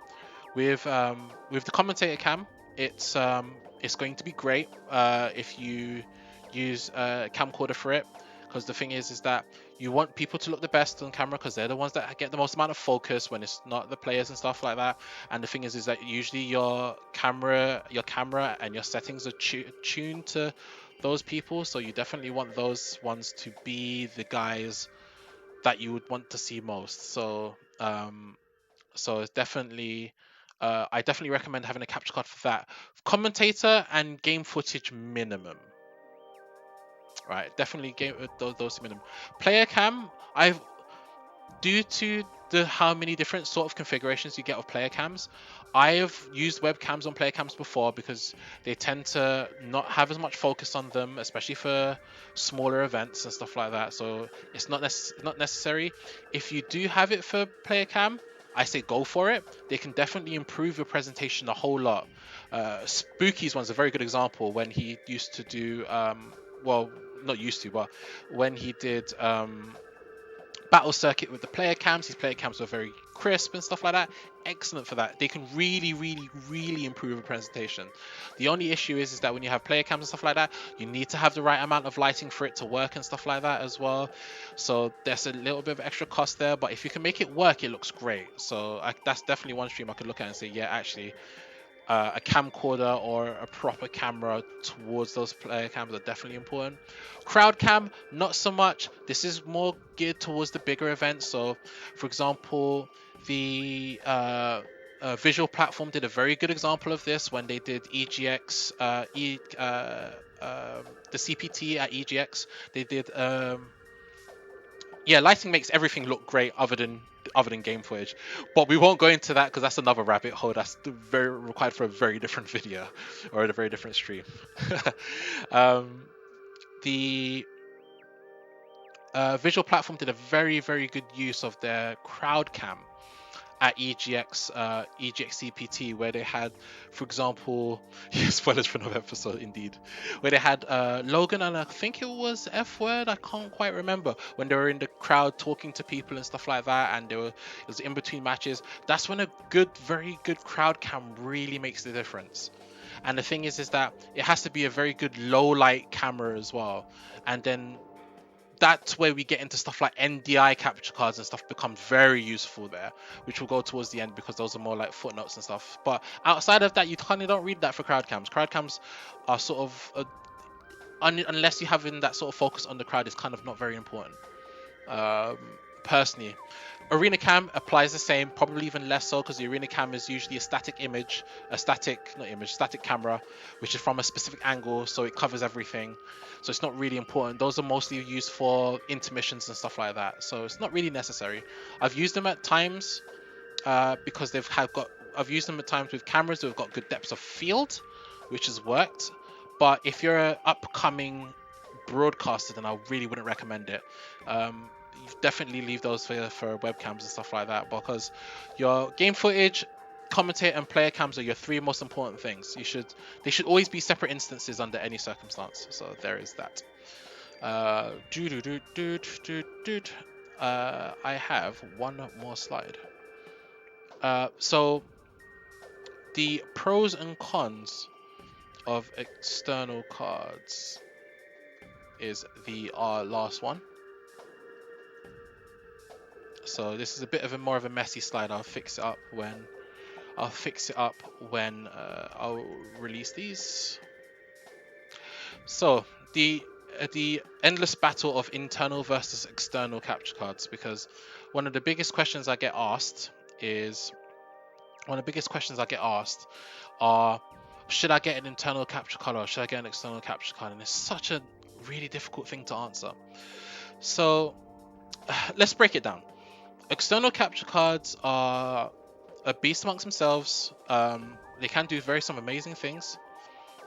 with the commentator cam, it's going to be great if you use a camcorder for it, because the thing is that you want people to look the best on camera because they're the ones that get the most amount of focus when it's not the players and stuff like that. And the thing is that usually your camera and your settings are tuned to those people, so you definitely want those ones to be the guys that you would want to see most. So it's definitely I definitely recommend having a capture card for that. Commentator and game footage minimum. Right, definitely game those minimum. Player cam, due to the how many different sort of configurations you get of player cams, I have used webcams on player cams before because they tend to not have as much focus on them, especially for smaller events and stuff like that. So it's not necessary. If you do have it for player cam, I say go for it. They can definitely improve your presentation a whole lot. Spooky's one's a very good example when he used to do well, not used to, but when he did battle circuit with the player cams. His player cams were very crisp and stuff like that. Excellent for that. They can really, really, really improve a presentation. The only issue is that when you have player cams and stuff like that, you need to have the right amount of lighting for it to work and stuff like that as well. So there's a little bit of extra cost there, but if you can make it work, it looks great. So that's definitely one stream I could look at and say, yeah, actually, a camcorder or a proper camera towards those player cams are definitely important. Crowd cam, not so much. This is more geared towards the bigger events. So, for example, the visual platform did a very good example of this when they did EGX, the CPT at EGX. They did yeah, lighting makes everything look great other than game footage, but we won't go into that because that's another rabbit hole that's very required for a very different video or a very different stream. um, the visual platform did a very good use of their crowd cam at EGX CPT, where they had, for example, yeah, spoilers for another episode, indeed, where they had Logan and I think it was F word, I can't quite remember, when they were in the crowd talking to people and stuff like that, and it was in between matches. That's when a very good crowd cam really makes the difference. And the thing is that it has to be a very good low light camera as well, and then that's where we get into stuff like NDI capture cards and stuff becomes very useful there, which will go towards the end because those are more like footnotes and stuff. But outside of that, you kind of don't read that for crowd cams. Crowd cams are sort of, unless you have in that sort of focus on the crowd, is kind of not very important. Um, Personally, arena cam applies the same, probably even less so, because the arena cam is usually a static image, static camera, which is from a specific angle, so it covers everything. So it's not really important. Those are mostly used for intermissions and stuff like that, so it's not really necessary. I've used them at times because I've used them at times with cameras that have got good depths of field, which has worked. But if you're an upcoming broadcaster, then I really wouldn't recommend it. You definitely leave those for webcams and stuff like that, because your game footage, commentator, and player cams are your three most important things. They should always be separate instances under any circumstance. So there is that. I have one more slide. So the pros and cons of external cards is the last one. So this is a bit of a more of a messy slide. I'll fix it up when I'll release these. So the endless battle of internal versus external capture cards, because one of the biggest questions I get asked are, should I get an internal capture card or should I get an external capture card? And it's such a really difficult thing to answer. So let's break it down. External capture cards are a beast amongst themselves. They can do some amazing things,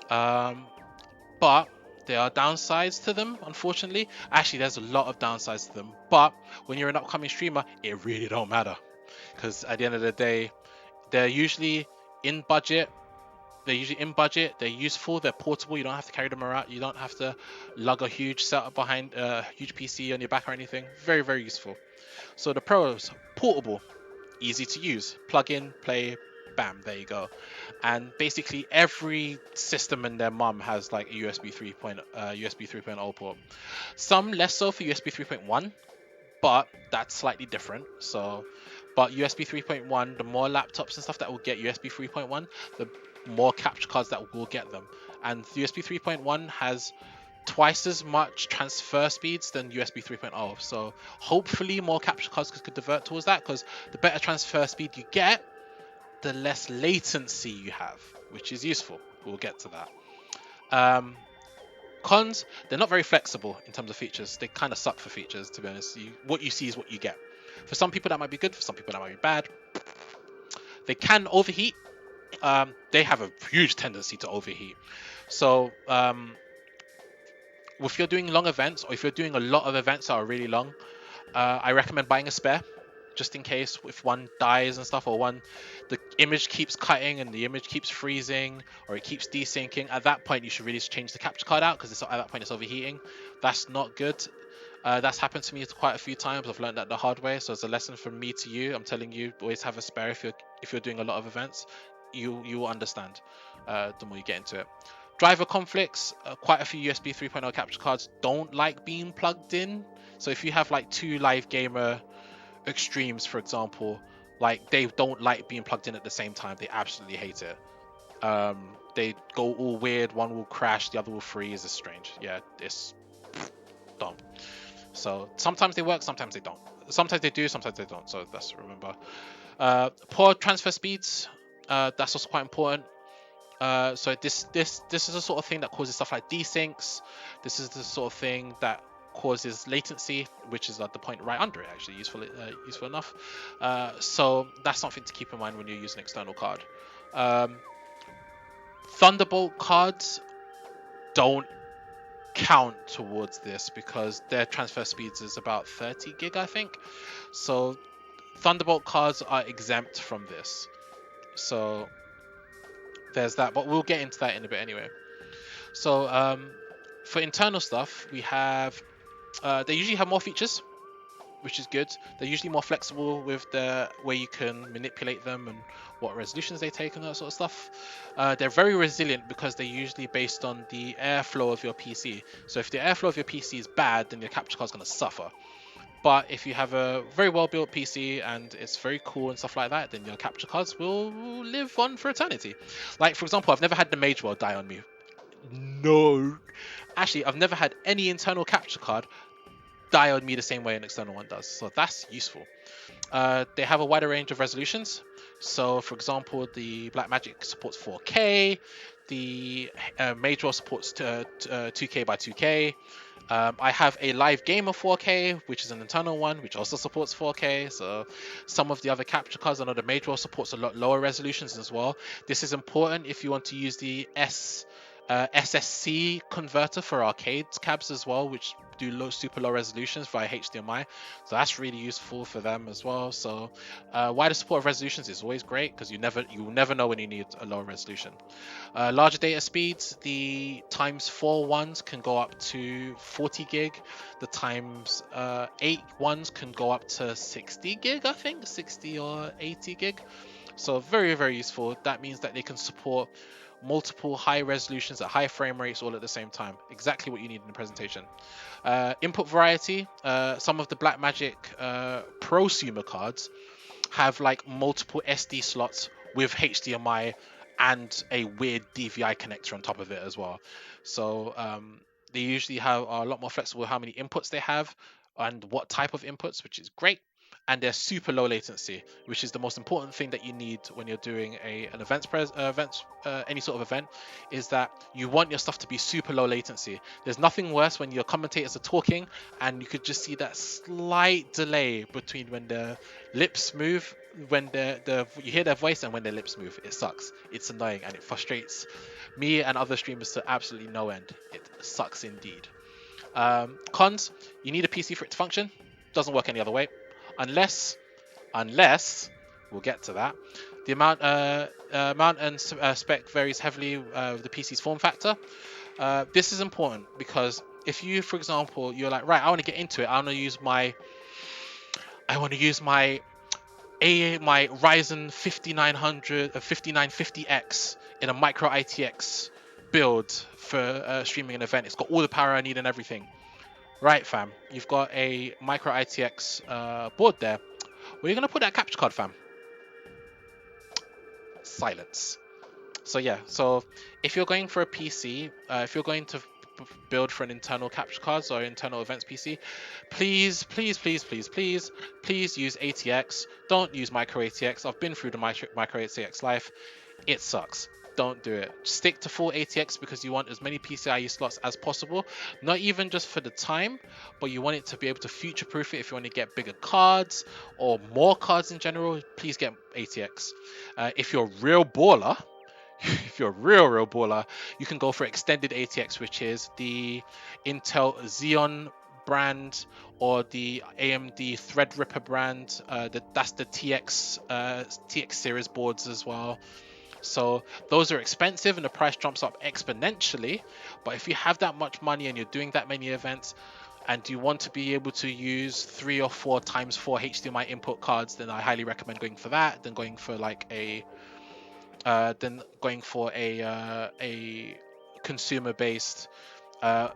but there are downsides to them, unfortunately. Actually, there's a lot of downsides to them, but when you're an upcoming streamer, it really don't matter, because at the end of the day, they're usually in budget. They're useful, they're portable, you don't have to carry them around, you don't have to lug a huge setup behind a huge PC on your back or anything. Very useful. So the pros: portable, easy to use, plug in, play, bam, there you go. And basically every system in their mum has like a USB 3.0 port. Some less so for USB 3.1, but that's slightly different. But USB 3.1, the more laptops and stuff that will get USB 3.1, the more capture cards that will get them. And USB 3.1 has twice as much transfer speeds than USB 3.0. So hopefully more capture cards could divert towards that, because the better transfer speed you get, the less latency you have, which is useful. We'll get to that. Cons: they're not very flexible in terms of features. They kind of suck for features, to be honest. What you see is what you get. For some people that might be good, for some people that might be bad. They can overheat. They have a huge tendency to overheat. So if you're doing long events, or if you're doing a lot of events that are really long, I recommend buying a spare, just in case if one dies and stuff, or the image keeps cutting and the image keeps freezing, or it keeps desyncing. At that point, you should really change the capture card out, because at that point it's overheating. That's not good. That's happened to me quite a few times. I've learned that the hard way. So as a lesson from me to you, I'm telling you, always have a spare if you're doing a lot of events. You will understand the more you get into it. Driver conflicts. Quite a few USB 3.0 capture cards don't like being plugged in. So if you have like two live gamer extremes, for example, like they don't like being plugged in at the same time. They absolutely hate it. They go all weird. One will crash, the other will freeze. It's strange. Yeah, it's dumb. So sometimes they work, sometimes they don't. Sometimes they do, sometimes they don't. So that's remember. Poor transfer speeds. That's also quite important. So this is the sort of thing that causes stuff like desyncs. This is the sort of thing that causes latency, which is at the point right under it. Actually, useful enough. So that's something to keep in mind when you use an external card. Thunderbolt cards don't count towards this because their transfer speeds is about 30 gig, I think. So Thunderbolt cards are exempt from this. So there's that, but we'll get into that in a bit anyway. So for internal stuff, we have they usually have more features, which is good. They're usually more flexible with the way you can manipulate them and what resolutions they take and that sort of stuff. They're very resilient because they're usually based on the airflow of your PC. So if the airflow of your PC is bad, then your capture card is going to suffer. But if you have a very well built PC and it's very cool and stuff like that, then your capture cards will live on for eternity. Like, for example, I've never had the Mage World die on me. No. Actually, I've never had any internal capture card die on me the same way an external one does. So that's useful. They have a wider range of resolutions. So, for example, the Blackmagic supports 4K. The Mage World supports 2K by 2K. I have a live game of 4K, which is an internal one, which also supports 4K. So some of the other capture cards, I know the Mage World supports a lot lower resolutions as well. This is important if you want to use the SSC converter for arcade cabs as well, which do super low resolutions via HDMI. So that's really useful for them as well. So wider support of resolutions is always great because you will never know when you need a lower resolution. Larger data speeds, the ×4 ones can go up to 40 gig. The ×8 ones can go up to 60 gig, I think, 60 or 80 gig. So very, very useful. That means that they can support multiple high resolutions at high frame rates all at the same time. Exactly what you need in the presentation. Input variety. Some of the Blackmagic prosumer cards have like multiple SD slots with HDMI and a weird DVI connector on top of it as well. So they usually are a lot more flexible with how many inputs they have and what type of inputs, which is great. And they're super low latency, which is the most important thing that you need when you're doing an any sort of event, is that you want your stuff to be super low latency. There's nothing worse when your commentators are talking and you could just see that slight delay between when the lips move, when you hear their voice and when their lips move. It sucks. It's annoying and it frustrates me and other streamers to absolutely no end. It sucks indeed. Cons: you need a PC for it to function. Doesn't work any other way. Unless we'll get to that, the amount and spec varies heavily with the PC's form factor. This is important because if you, for example, you're like, right, I want to get into it. I want to use my my Ryzen 5950X in a micro ITX build for streaming an event. It's got all the power I need and everything. Right, fam, you've got a micro ITX board there. Where are you going to put that capture card, fam? Silence. So yeah, so if you're going for a PC, if you're going to build for an internal capture cards or internal events PC, please use ATX. Don't use micro ATX. I've been through the micro ATX life. It sucks. don't do it. Stick to full ATX because you want as many PCIe slots as possible. Not even just for the time, but you want it to be able to future-proof it. If you want to get bigger cards or more cards in general, please get ATX. If you're a real baller, if you're a real baller, you can go for extended ATX, which is the Intel Xeon brand or the AMD Threadripper brand. That's the TX series boards as well. So those are expensive and the price jumps up exponentially. But if you have that much money and you're doing that many events and you want to be able to use 3 or 4 times 4 HDMI input cards, then I highly recommend going for that. Then going for like a consumer-based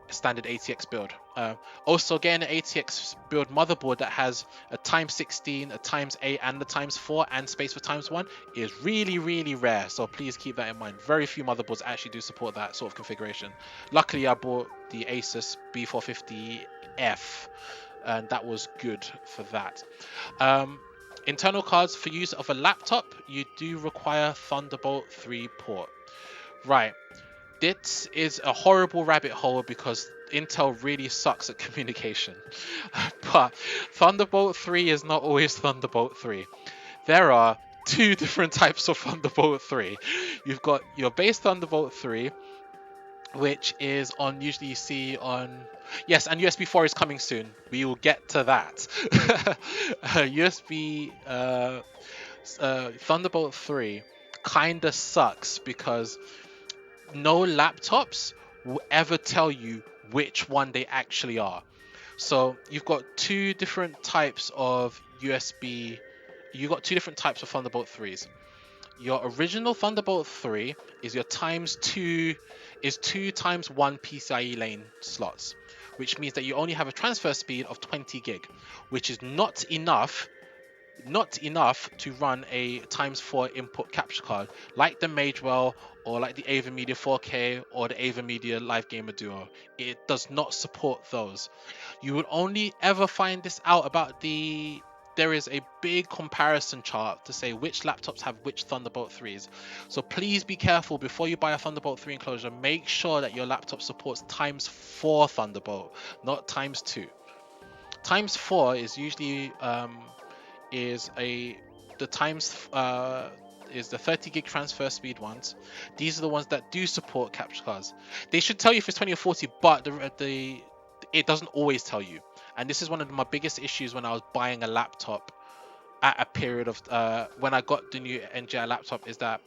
standard ATX build. Also, getting an ATX build motherboard that has a times 16, a times 8, and a times 4, and space for times 1 is really rare. So please keep that in mind. Very few motherboards actually do support that sort of configuration. Luckily, I bought the Asus B450F, and that was good for that. Internal cards for use of a laptop, you do require Thunderbolt 3 port. Right. This is a horrible rabbit hole because Intel really sucks at communication. But Thunderbolt 3 is not always Thunderbolt 3. There are 2 different types of Thunderbolt 3. You've got your base Thunderbolt 3, which is on, usually you see on, yes, and USB 4 is coming soon. We will get to that. USB Thunderbolt 3 kinda sucks because no laptops will ever tell you which one they actually are. So you've got 2 different types of USB. You've got 2 different types of Thunderbolt 3s. Your original Thunderbolt 3 is your times 2 is 2 times 1 PCIe lane slots, which means that you only have a transfer speed of 20 gig, which is not enough to run a times 4 input capture card like the Magewell or like the Ava Media 4K or the Ava Media Live Gamer Duo. It does not support those. You will only ever find this out about there is a big comparison chart to say which laptops have which Thunderbolt 3s. So please be careful before you buy a Thunderbolt 3 enclosure. Make sure that your laptop supports times 4 Thunderbolt, not times 2. Times 4 is usually is the times is the 30 gig transfer speed ones. These are the ones that do support capture cards. They should tell you if it's 20 or 40, but it doesn't always tell you. And this is one of my biggest issues when I was buying a laptop at a period of when I got the new NGI laptop, is that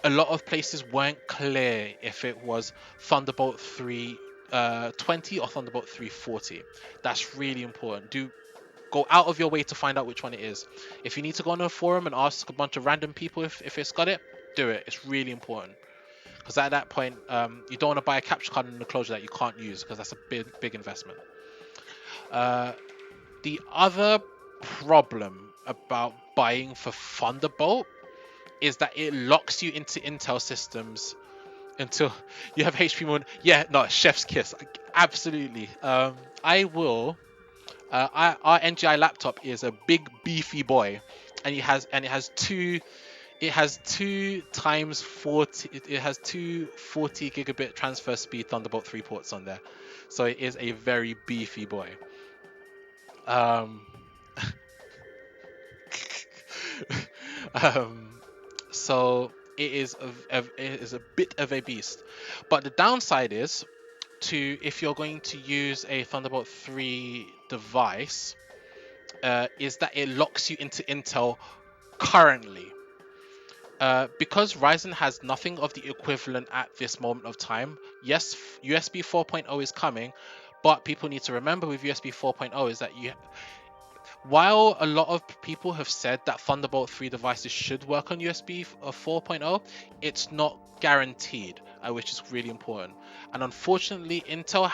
a lot of places weren't clear if it was Thunderbolt 3 20 or Thunderbolt 340. That's really important. Do go out of your way to find out which one it is. If you need to go on a forum and ask a bunch of random people if it's got it, do it. It's really important. Because at that point, you don't want to buy a capture card in the closure that you can't use, because that's a big investment. The other problem about buying for Thunderbolt is that it locks you into Intel systems until you have HP Moon. Yeah, no, chef's kiss. Absolutely. I will. Our NGI laptop is a big beefy boy, and it has two times 40. It has two 40 gigabit transfer speed Thunderbolt 3 ports on there, so it is a very beefy boy. So it is a bit of a beast, but the downside is if you're going to use a Thunderbolt 3 device, is that it locks you into Intel currently. Because Ryzen has nothing of the equivalent at this moment of time. Yes, USB 4.0 is coming, but people need to remember with USB 4.0 is that while a lot of people have said that Thunderbolt 3 devices should work on USB 4.0, it's not guaranteed, which is really important. And unfortunately, Intel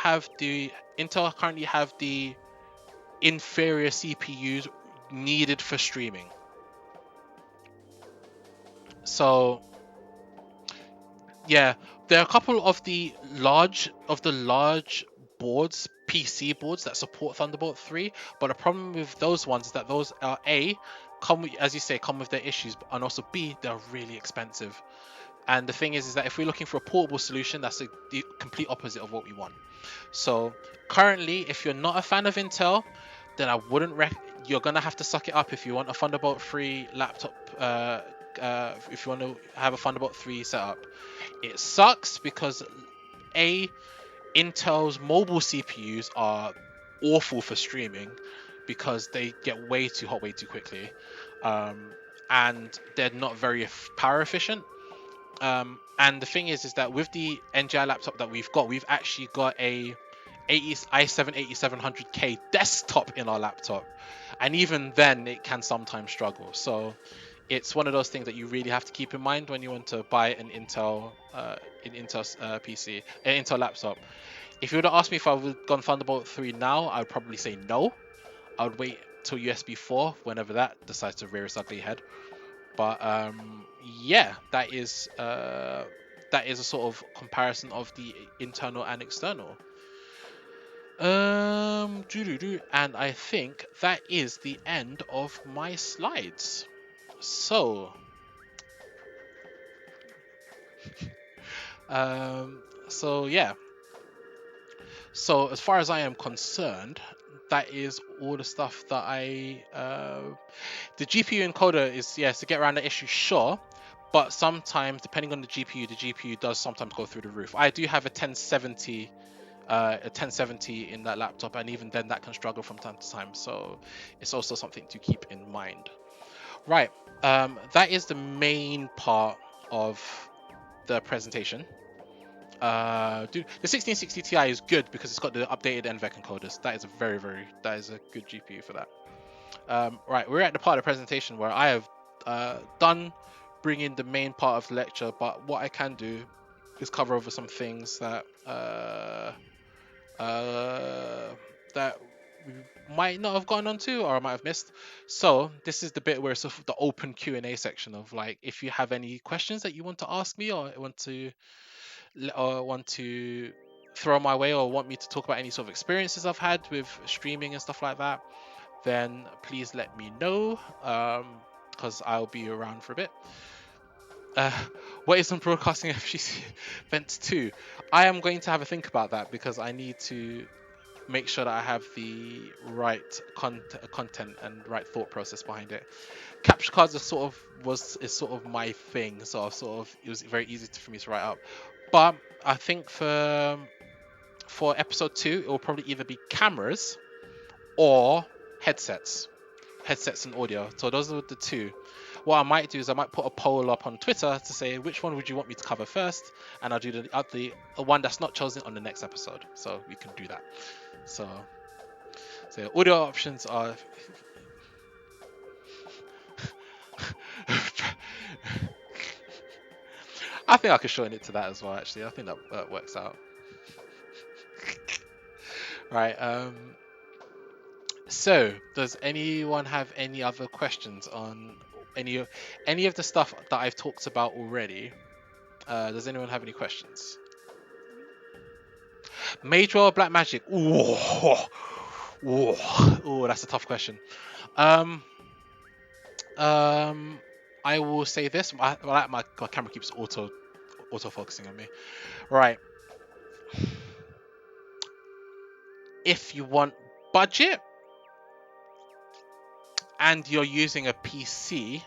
currently have the inferior CPUs needed for streaming. So yeah, there are a couple of the large boards, PC boards, that support Thunderbolt 3, but the problem with those ones is that those are come with their issues, and also B, they're really expensive. And the thing is that if we're looking for a portable solution, that's the complete opposite of what we want. So currently, if you're not a fan of Intel, then I wouldn't you're gonna have to suck it up if you want a Thunderbolt 3 laptop. If you want to have a Thunderbolt 3 setup, it sucks because Intel's mobile CPUs are awful for streaming because they get way too hot way too quickly, and they're not very power efficient. And the thing is that with the NGI laptop that we've actually got a i7 8700K desktop in our laptop, and even then it can sometimes struggle. So it's one of those things that you really have to keep in mind when you want to buy an Intel PC, an Intel laptop. If you would have asked me if I would have gone Thunderbolt 3 now, I would probably say no. I would wait till USB 4 whenever that decides to rear its ugly head. But yeah, that is a sort of comparison of the internal and external. And I think that is the end of my slides. So yeah. So as far as I am concerned, that is all the stuff that the GPU encoder is, yes, to get around the issue, sure, but sometimes depending on the GPU does sometimes go through the roof. I do have a 1070 in that laptop, and even then that can struggle from time to time, so it's also something to keep in mind. Right, that is the main part of the presentation. Dude, the 1660 Ti is good because it's got the updated NVENC encoders. That is a good GPU for that. Right, we're at the part of the presentation where I have done bringing the main part of the lecture, but what I can do is cover over some things that that we might not have gone onto or I might have missed. So this is the bit where it's sort of the open Q&A section of, like, if you have any questions that you want to ask me or want to throw my way, or want me to talk about any sort of experiences I've had with streaming and stuff like that, then please let me know, because I'll be around for a bit. What is on broadcasting FGC events 2? I am going to have a think about that because I need to make sure that I have the right content and right thought process behind it. Capture cards is sort of my thing, so it was very easy for me to write up. But I think for episode 2, it will probably either be cameras or headsets and audio. So those are the two. What I might do is I might put a poll up on Twitter to say which one would you want me to cover first, and I'll do the one that's not chosen on the next episode. So we can do that. So audio options are I think I could shorten it to that as well, actually. I think that works out. Right. So, does anyone have any other questions on any of the stuff that I've talked about already? Does anyone have any questions? Mage or Black Magic? Ooh, that's a tough question. I will say this. My camera keeps auto focusing on me. Right. If you want budget and you're using a PC,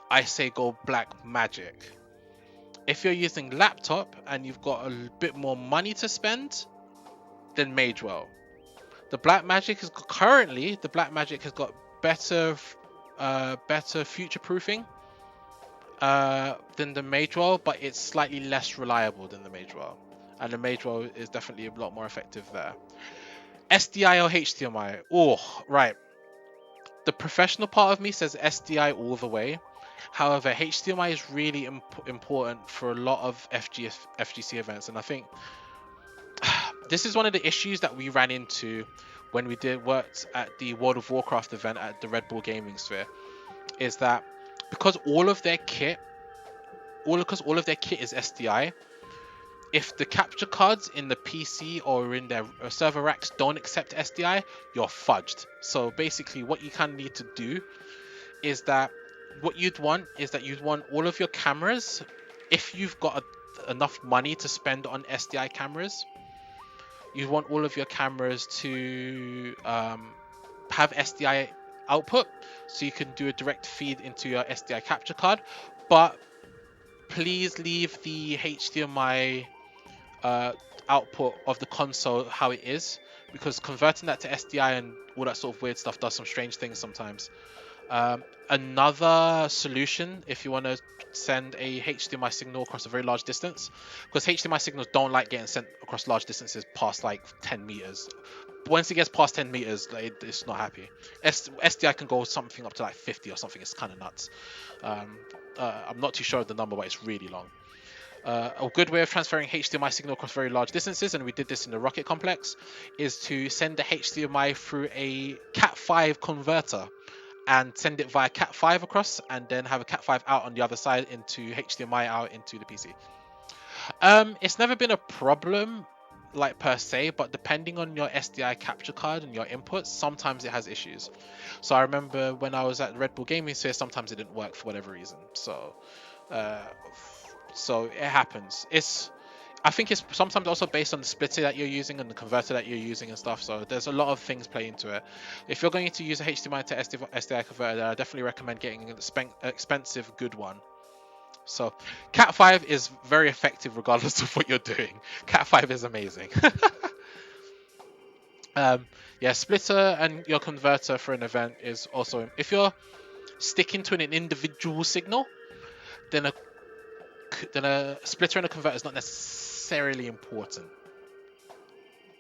I say go Black Magic. If you're using laptop and you've got a bit more money to spend, then Magewell. The Black Magic has got better future proofing than the Magewell, but it's slightly less reliable than the Magewell, and the Magewell is definitely a lot more effective there. SDI or HDMI? Oh, right. The professional part of me says SDI all the way. However, HDMI is really important for a lot of FGC events, and I think this is one of the issues that we ran into when we worked at the World of Warcraft event at the Red Bull Gaming Sphere, is that because all of their kit is SDI, if the capture cards in the PC or in their server racks don't accept SDI, you're fudged. So basically what you kind of need to do is that you'd want all of your cameras if you've got enough money to spend on SDI cameras, you want all of your cameras to have SDI output, so you can do a direct feed into your SDI capture card. But please leave the HDMI output of the console how it is, because converting that to SDI and all that sort of weird stuff does some strange things sometimes. Another solution, if you want to send a HDMI signal across a very large distance, because HDMI signals don't like getting sent across large distances past like 10 meters. Once it gets past 10 meters, like, it's not happy. SDI can go something up to like 50 or something. It's kind of nuts. I'm not too sure of the number, but it's really long. A good way of transferring HDMI signal across very large distances, and we did this in the Rocket Complex, is to send the HDMI through a Cat5 converter and send it via Cat5 across, and then have a Cat5 out on the other side into HDMI out into the PC. It's never been a problem, like per se, but depending on your SDI capture card and your inputs, sometimes it has issues. So I remember when I was at Red Bull Gaming Sphere, sometimes it didn't work for whatever reason. So, uh, so it happens. I think it's sometimes also based on the splitter that you're using and the converter that you're using and stuff. So there's a lot of things play into it. If you're going to use a HDMI to SDI converter, I definitely recommend getting an expensive, good one. So Cat5 is very effective regardless of what you're doing. Cat5 is amazing. Yeah, splitter and your converter for an event is also, if you're sticking to an individual signal, then a splitter and a converter is not necessarily important.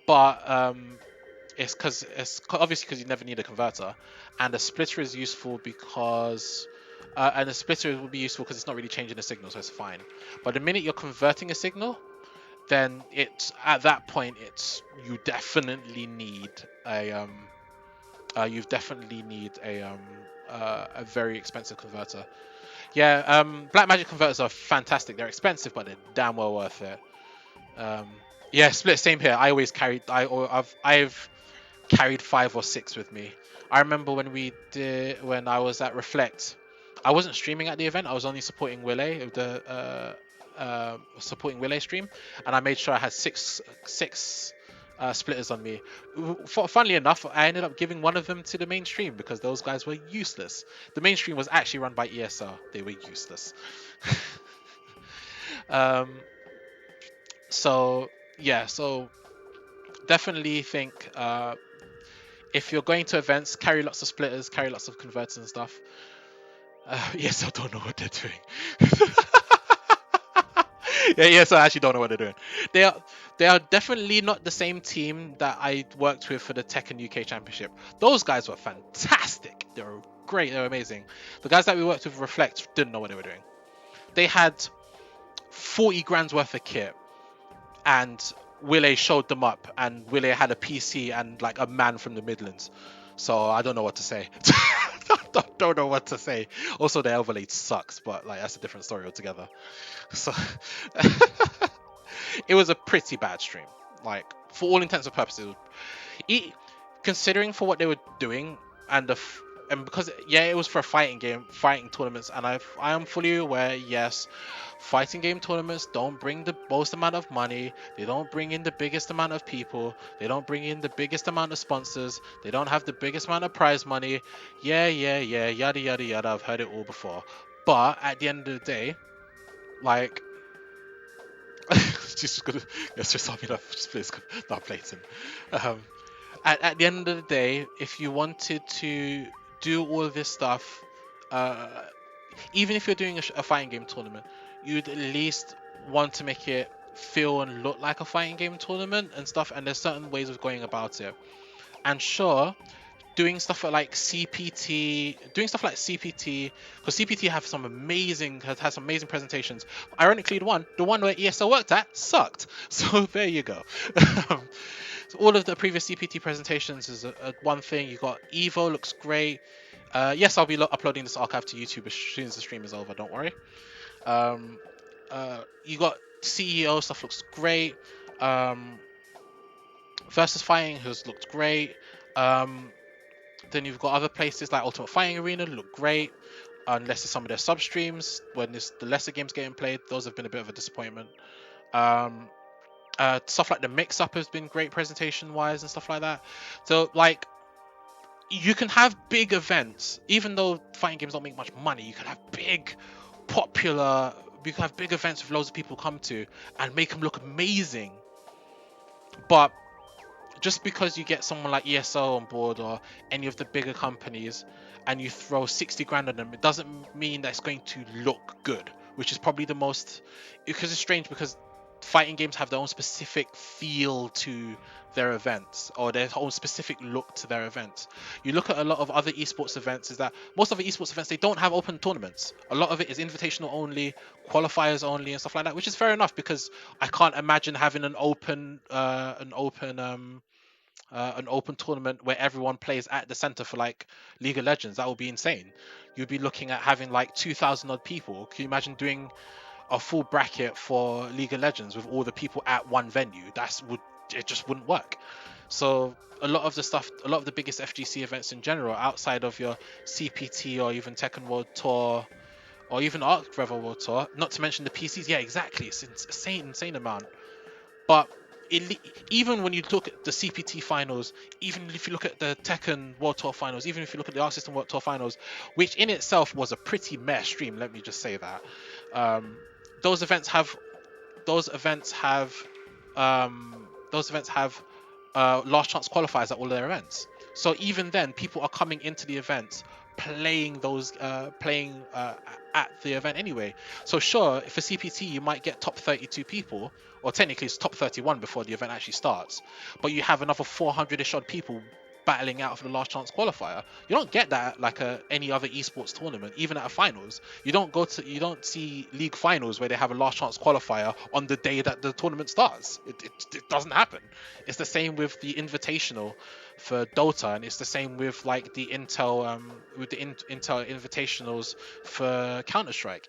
But it's obviously because you never need a converter, and a splitter is useful because and a splitter will be useful because it's not really changing the signal, so it's fine. But the minute you're converting a signal, then it's at that point you definitely need a a very expensive converter. Yeah, Blackmagic converters are fantastic. They're expensive, but they're damn well worth it. Yeah, split, same here. I've carried 5 or 6 with me. I remember when I was at Reflect, I wasn't streaming at the event. I was only supporting Willet, supporting Willet stream, and I made sure I had six splitters on me. Funnily enough, I ended up giving one of them to the mainstream because those guys were useless. The mainstream was actually run by ESR. They were useless. So yeah, so definitely think if you're going to events, carry lots of splitters, carry lots of converters and stuff. Yes, I don't know what they're doing. Yeah, yes, I actually don't know what they're doing. They are definitely not the same team that I worked with for the Tekken UK Championship. Those guys were fantastic. They were great. They were amazing. The guys that we worked with Reflect didn't know what they were doing. They had 40 grand's worth of kit, and Willie showed them up, and Willie had a PC and like a man from the Midlands. So I don't know what to say. Don't know what to say. Also, the overlay sucks, but like that's a different story altogether. So it was a pretty bad stream. Like for all intents and purposes, considering for what they were doing and and because it was for a fighting tournaments, and I am fully aware, yes, fighting game tournaments don't bring the most amount of money, they don't bring in the biggest amount of people, they don't bring in the biggest amount of sponsors, they don't have the biggest amount of prize money, yada yada yada, I've heard it all before. But at the end of the day, like just gonna, it's just something that please not blatant. At the end of the day, if you wanted to do all of this stuff, uh, even if you're doing a fighting game tournament, you'd at least want to make it feel and look like a fighting game tournament and stuff. And there's certain ways of going about it. And sure, doing stuff like CPT, because CPT has some amazing presentations. Ironically, the one where ESL worked at sucked. So there you go. So all of the previous CPT presentations is a one thing. You got Evo, looks great. Yes, I'll be uploading this archive to YouTube as soon as the stream is over. Don't worry. You got CEO stuff, looks great. Versus Fighting has looked great. Then you've got other places like Ultimate Fighting Arena, look great. unless it's some of their sub streams. When it's the lesser games getting played, those have been a bit of a disappointment. Um, Stuff like the mix up has been great presentation wise and stuff like that. So like you can have big events, even though fighting games don't make much money. You can have big, popular. You can have big events with loads of people come to and make them look amazing. But just because you get someone like ESO on board or any of the bigger companies and you throw 60 grand on them, it doesn't mean that it's going to look good, which is probably the most, because it's strange because fighting games have their own specific feel to their events or their own specific look to their events. You look at a lot of other esports events, is that most of the esports events, they don't have open tournaments. A lot of it is invitational only, qualifiers only and stuff like that, which is fair enough because I can't imagine having an open tournament where everyone plays at the center for like League of Legends. That would be insane. You'd be looking at having like 2,000 odd people. Can you imagine doing a full bracket for League of Legends with all the people at one venue? It just wouldn't work. So a lot of the biggest FGC events in general, outside of your CPT or even Tekken World Tour or even Arc Revel World Tour, not to mention the PCs. Yeah, exactly. It's insane amount. But even when you look at the CPT finals, even if you look at the Tekken World Tour finals, even if you look at the Arc System World Tour finals, which in itself was a pretty meh stream, let me just say that. Um, those events have those events have last chance qualifiers at all their events. So even then, people are coming into the events playing at the event anyway. So sure, for CPT you might get top 32 people, or technically it's top 31 before the event actually starts, but you have another 400ish odd people battling out for the last chance qualifier. You don't get that like any other esports tournament, even at a finals. You don't see league finals where they have a last chance qualifier on the day that the tournament starts. It doesn't happen. It's the same with the invitational for Dota, and it's the same with like the Intel Intel invitationals for Counter-Strike.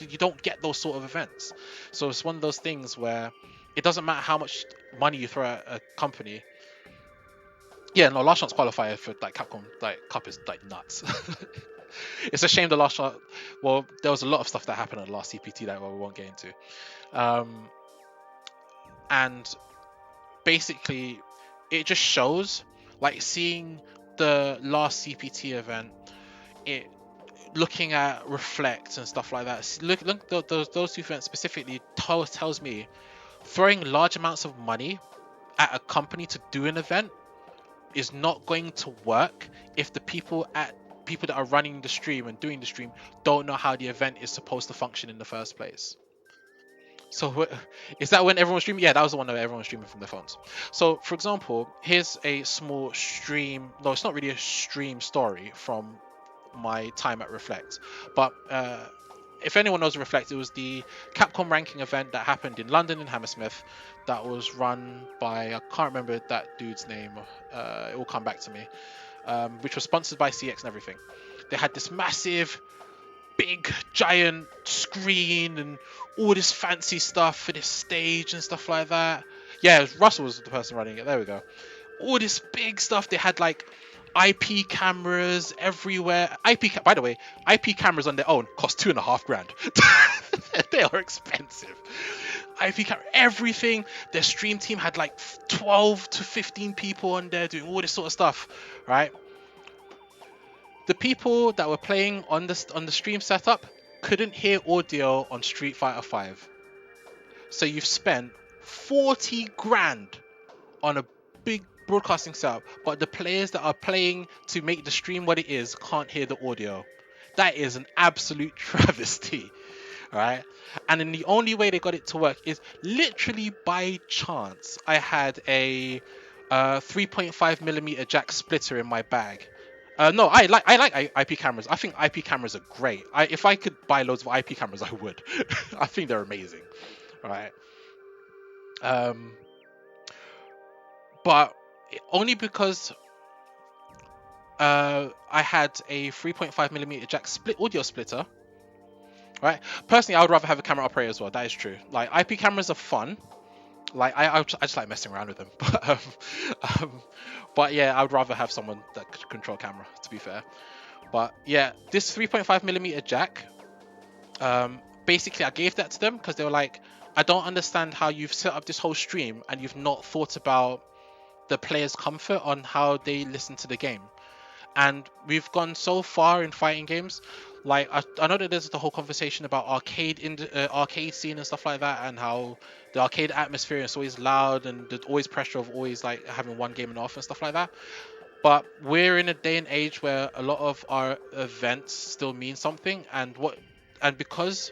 You don't get those sort of events. So it's one of those things where it doesn't matter how much money you throw at a company. Yeah, no, last chance qualifier for like Capcom like Cup is like nuts. It's a shame the last shot. Well, there was a lot of stuff that happened at the last CPT that we won't get into, and basically, it just shows like seeing the last CPT event. It looking at reflect and stuff like that. Look those two events specifically tells me throwing large amounts of money at a company to do an event is not going to work if the people that are running the stream and doing the stream don't know how the event is supposed to function in the first place. So is that when everyone's streaming? Yeah, that was the one that everyone's streaming from their phones. So for example, here's a small stream. No, it's not really a stream story from my time at Reflect, but if anyone knows Reflect, it was the Capcom ranking event that happened in London in Hammersmith that was run by, I can't remember that dude's name, it will come back to me, which was sponsored by CX and everything. They had this massive big giant screen and all this fancy stuff for this stage and stuff like that. Yeah, Russell was the person running it. There we go. All this big stuff. They had like IP cameras everywhere. By the way, IP cameras on their own cost $2,500. They are expensive. IP camera, everything. Their stream team had like 12 to 15 people on there doing all this sort of stuff, right? The people that were playing on the stream setup couldn't hear audio on Street Fighter 5. So you've spent 40 grand on a big broadcasting setup, but the players that are playing to make the stream what it is can't hear the audio. That is an absolute travesty, right? And then the only way they got it to work is literally by chance. I had a 3.5 millimeter jack splitter in my bag. No, I like IP cameras. I think IP cameras are great. If I could buy loads of IP cameras, I would. I think they're amazing, right? But only because I had a 3.5 millimeter jack audio splitter, right? Personally, I would rather have a camera operator as well. That is true. Like IP cameras are fun. Like I just like messing around with them. But yeah, I would rather have someone that could control camera. To be fair, But yeah, this 3.5mm jack, basically I gave that to them because they were like, I don't understand how you've set up this whole stream and you've not thought about the players' comfort on how they listen to the game. And we've gone so far in fighting games. Like I know that there's the whole conversation about arcade scene and stuff like that, and how the arcade atmosphere is always loud and there's always pressure of always like having one game and off and stuff like that. But we're in a day and age where a lot of our events still mean something, and because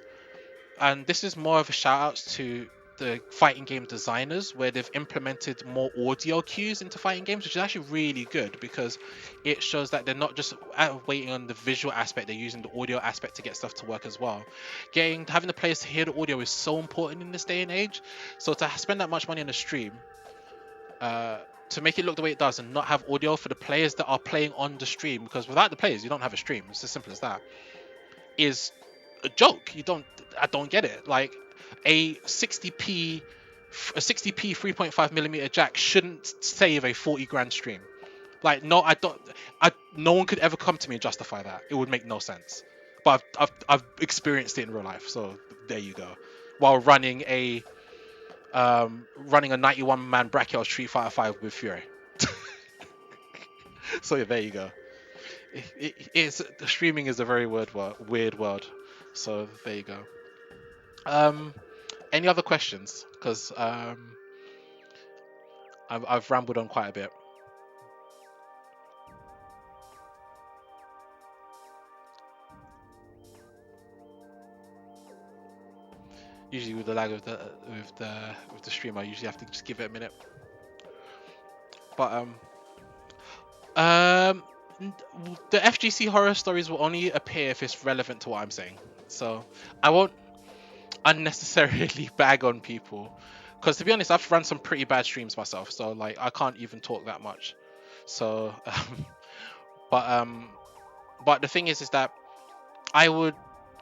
and this is more of a shout out to the fighting game designers, where they've implemented more audio cues into fighting games, which is actually really good because it shows that they're not just waiting on the visual aspect, they're using the audio aspect to get stuff to work as well. Having the players to hear the audio is so important in this day and age. So to spend that much money on a stream, to make it look the way it does and not have audio for the players that are playing on the stream, because without the players you don't have a stream, it's as simple as that, is a joke. I don't get it. Like a 60p 3.5mm jack shouldn't save a 40 grand stream. Like no, I don't. No one could ever come to me and justify that. It would make no sense. But I've experienced it in real life, so there you go. While running a 91 man bracket Street Fighter 5 with Fury. So yeah, there you go. It's the streaming is a very weird world. So there you go. Any other questions? Because I've rambled on quite a bit. Usually with the lag of the stream, I usually have to just give it a minute. But um, the FGC horror stories will only appear if it's relevant to what I'm saying. So I won't unnecessarily bag on people, because to be honest, I've run some pretty bad streams myself. So like I can't even talk that much. So, but but the thing is that I would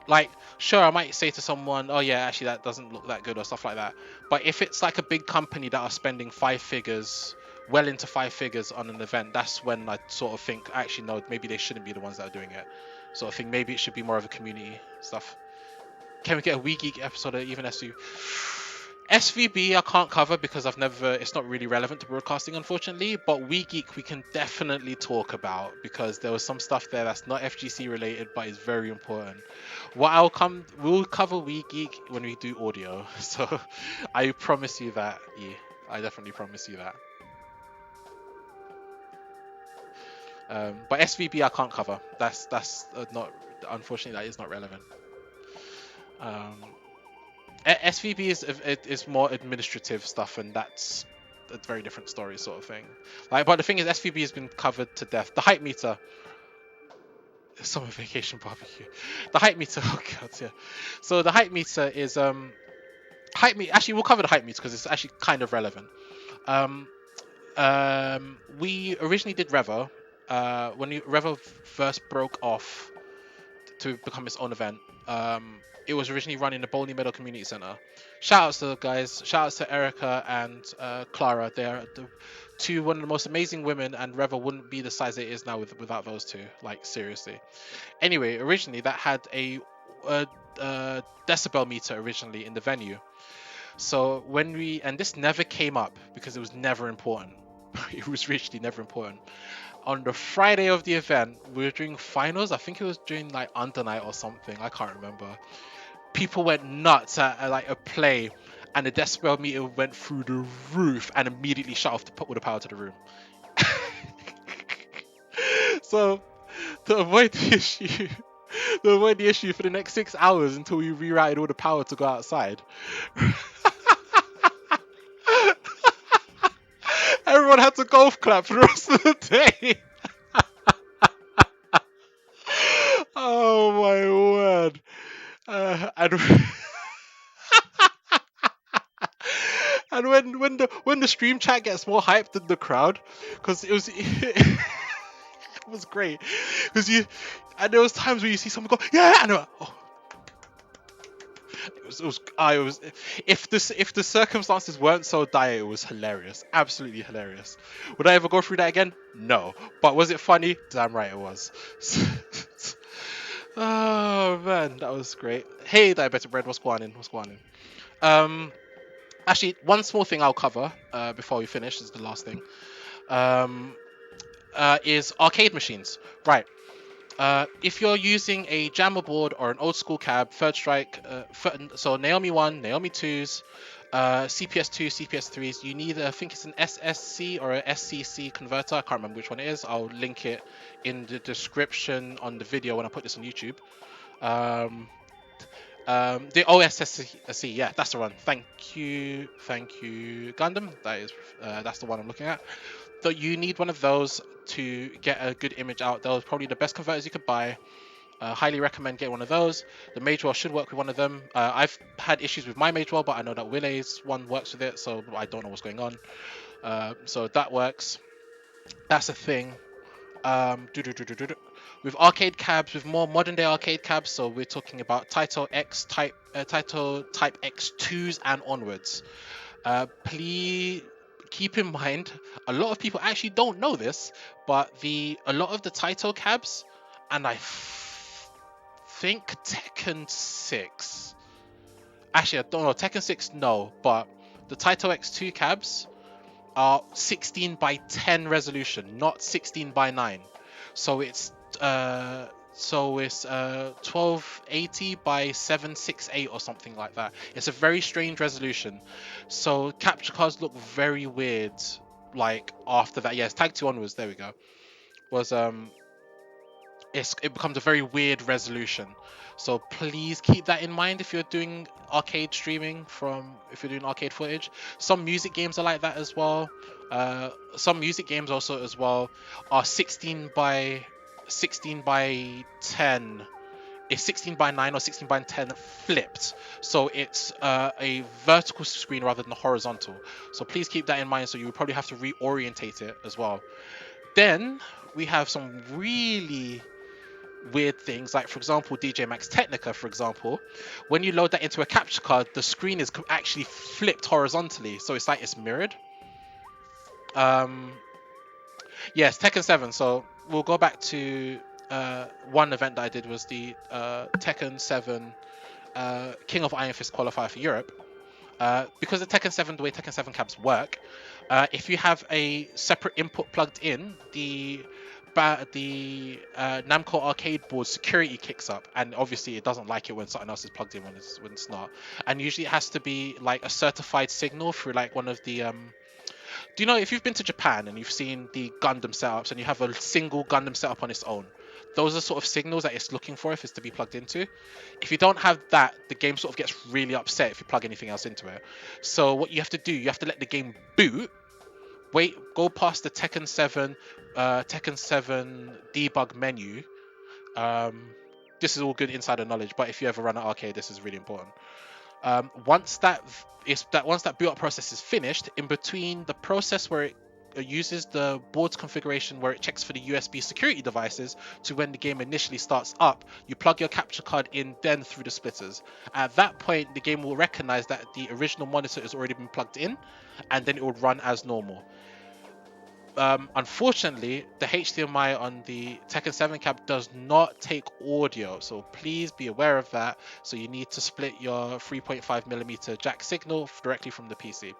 like, sure, I might say to someone, oh yeah, actually that doesn't look that good or stuff like that. But if it's like a big company that are spending five figures, well into five figures on an event, that's when I sort of think, actually no, maybe they shouldn't be the ones that are doing it. Sort of thing. Maybe it should be more of a community stuff. Can we get a Wii Geek episode of even SU? SVB I can't cover because it's not really relevant to broadcasting, unfortunately. But Wii Geek we can definitely talk about, because there was some stuff there that's not FGC related but is very important. We'll cover Wii Geek when we do audio. So I promise you that. Yeah, I definitely promise you that. But SVB I can't cover. That's not, unfortunately, that is not relevant. Um, SVB is more administrative stuff, and that's a very different story, sort of thing. Like, but the thing is, SVB has been covered to death. The hype meter, summer vacation barbecue, the hype meter. Oh god, yeah. So the hype meter is hype meter. Actually, we'll cover the hype meter because it's actually kind of relevant. Um, we originally did Revo. When Revo first broke off to become its own event. It was originally run in the Bowley Meadow Community Center. Shout outs to the guys. Shout outs to Erica and Clara. They're one of the most amazing women, and Revo wouldn't be the size it is now without those two. Like, seriously. Anyway, originally that had a decibel meter originally in the venue. So and this never came up because it was never important. It was literally never important. On the Friday of the event, we were doing finals. I think it was during like under night or something. I can't remember. People went nuts at like a play, and the decibel meter went through the roof and immediately shut off all the power to the room. So to avoid the issue for the next 6 hours until we rerouted all the power to go outside, everyone had to golf clap for the rest of the day. Oh my word. And and when the stream chat gets more hyped than the crowd, because it was great, because there was times where you see someone go, yeah, and oh, I was if the circumstances weren't so dire, it was hilarious, absolutely hilarious. Would I ever go through that again? No. But was it funny? Damn right it was. Oh man, that was great. Hey, diabetic bread, what's going on? What's going on? Actually, one small thing I'll cover before we finish is the last thing. Um, is arcade machines. Right. If you're using a jammer board or an old school cab, Third Strike, so Naomi 1, Naomi 2s, CPS 2, CPS 3s, you need, I think it's an SSC or a SCC converter. I can't remember which one it is. I'll link it in the description on the video when I put this on YouTube. The OSSC, yeah, that's the one. Thank you, Gundam. That's the one I'm looking at. So you need one of those to get a good image out. Those are probably the best converters you could buy. Highly recommend getting one of those. The Magewell should work with one of them. I've had issues with my Magewell, but I know that Willay's one works with it, so I don't know what's going on. So that works. That's a thing. With arcade cabs, with more modern day arcade cabs, so we're talking about Taito Type X2s and onwards. Please keep in mind, a lot of people actually don't know this, but a lot of the Taito cabs, and think Tekken 6. Actually, I don't know Tekken 6, no, but the Taito X2 cabs are 16 by 10 resolution, not 16 by 9. So it's 1280 by 768 or something like that. It's a very strange resolution. So capture cards look very weird. Like after that, yes, Tag 2 onwards. There we go. Was it becomes a very weird resolution. So please keep that in mind if you're doing arcade streaming if you're doing arcade footage. Some music games are like that as well. Some music games also as well are 16 by 10. It's 16 by 9 or 16 by 10 flipped. So it's a vertical screen rather than horizontal. So please keep that in mind. So you would probably have to reorientate it as well. Then we have some really weird things, like for example DJ Max Technica, for example. When you load that into a capture card, the screen is actually flipped horizontally, so it's like it's mirrored. Yes, Tekken 7. So we'll go back to one event that I did was the Tekken 7 King of Iron Fist qualifier for Europe. Because the Tekken 7, the way Tekken 7 cabs work, if you have a separate input plugged in, the Namco arcade board security kicks up, and obviously it doesn't like it when something else is plugged in when it's not. And usually it has to be like a certified signal through like one of the do you know if you've been to Japan and you've seen the Gundam setups and you have a single Gundam setup on its own? Those are sort of signals that it's looking for if it's to be plugged into. If you don't have that, the game sort of gets really upset if you plug anything else into it. So what you have to do, you have to let the game boot, go past the Tekken 7 debug menu. This is all good insider knowledge, but if you ever run an arcade, this is really important. Once that boot up process is finished, in between the process where it uses the board's configuration where it checks for the USB security devices to when the game initially starts up, you plug your capture card in then through the splitters. At that point, the game will recognize that the original monitor has already been plugged in, and then it will run as normal. Unfortunately, the HDMI on the Tekken 7 cab does not take audio, so please be aware of that. So you need to split your 3.5mm jack signal directly from the PC.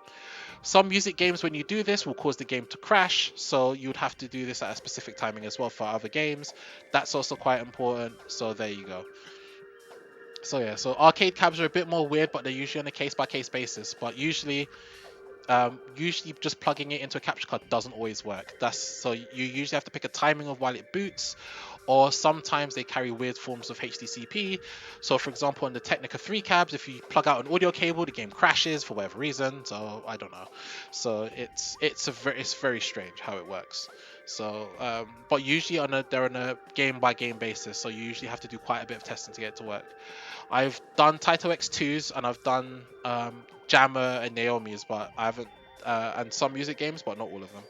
Some music games, when you do this, will cause the game to crash, so you'd have to do this at a specific timing as well for other games. That's also quite important, so there you go. So yeah, so arcade cabs are a bit more weird, but they're usually on a case-by-case basis. But usually just plugging it into a capture card doesn't always work. So you usually have to pick a timing of while it boots, or sometimes they carry weird forms of HDCP. So for example, on the Technica 3 cabs, if you plug out an audio cable, the game crashes for whatever reason. So I don't know. So it's very strange how it works. So but usually they're on a game by game basis. So you usually have to do quite a bit of testing to get it to work. I've done Taito X2s and I've done Jammer and Naomi's, but I haven't, and some music games, but not all of them.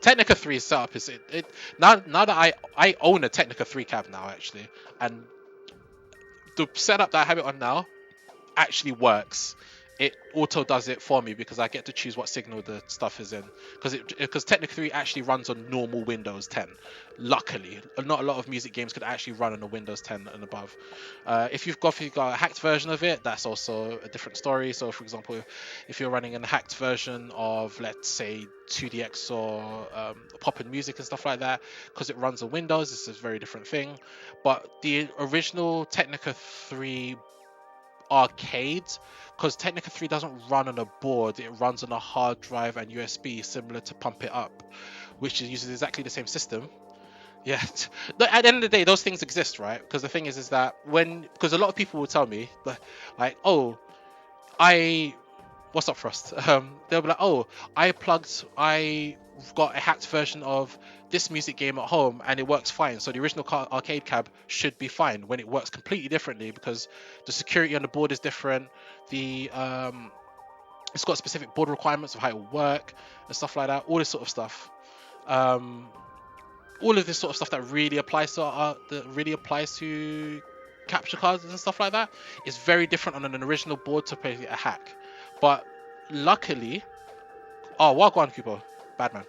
Technica 3 setup is it now that I own a Technica 3 cab now actually, and the setup that I have it on now actually works. It auto does it for me because I get to choose what signal the stuff is in. Because Technic 3 actually runs on normal Windows 10. Luckily, not a lot of music games could actually run on a Windows 10 and above. If you've got a hacked version of it, that's also a different story. So, for example, if you're running a hacked version of, let's say, 2DX or pop and music and stuff like that, because it runs on Windows, this is a very different thing. But the original Technica 3 arcades, because Technica 3 doesn't run on a board, it runs on a hard drive and USB, similar to Pump It Up, which uses exactly the same system. Yeah, at the end of the day, those things exist, right? Because the thing is that because a lot of people will tell me, like, oh, I what's up, Frost? They'll be like, oh, I got a hacked version of this music game at home and it works fine. So the original arcade cab should be fine, when it works completely differently because the security on the board is different. The It's got specific board requirements of how it will work and stuff like that. All this sort of stuff. Um, all of this sort of stuff that really applies to capture cards and stuff like that is very different on an original board to play a hack. But luckily, walk on, Cooper, bad man.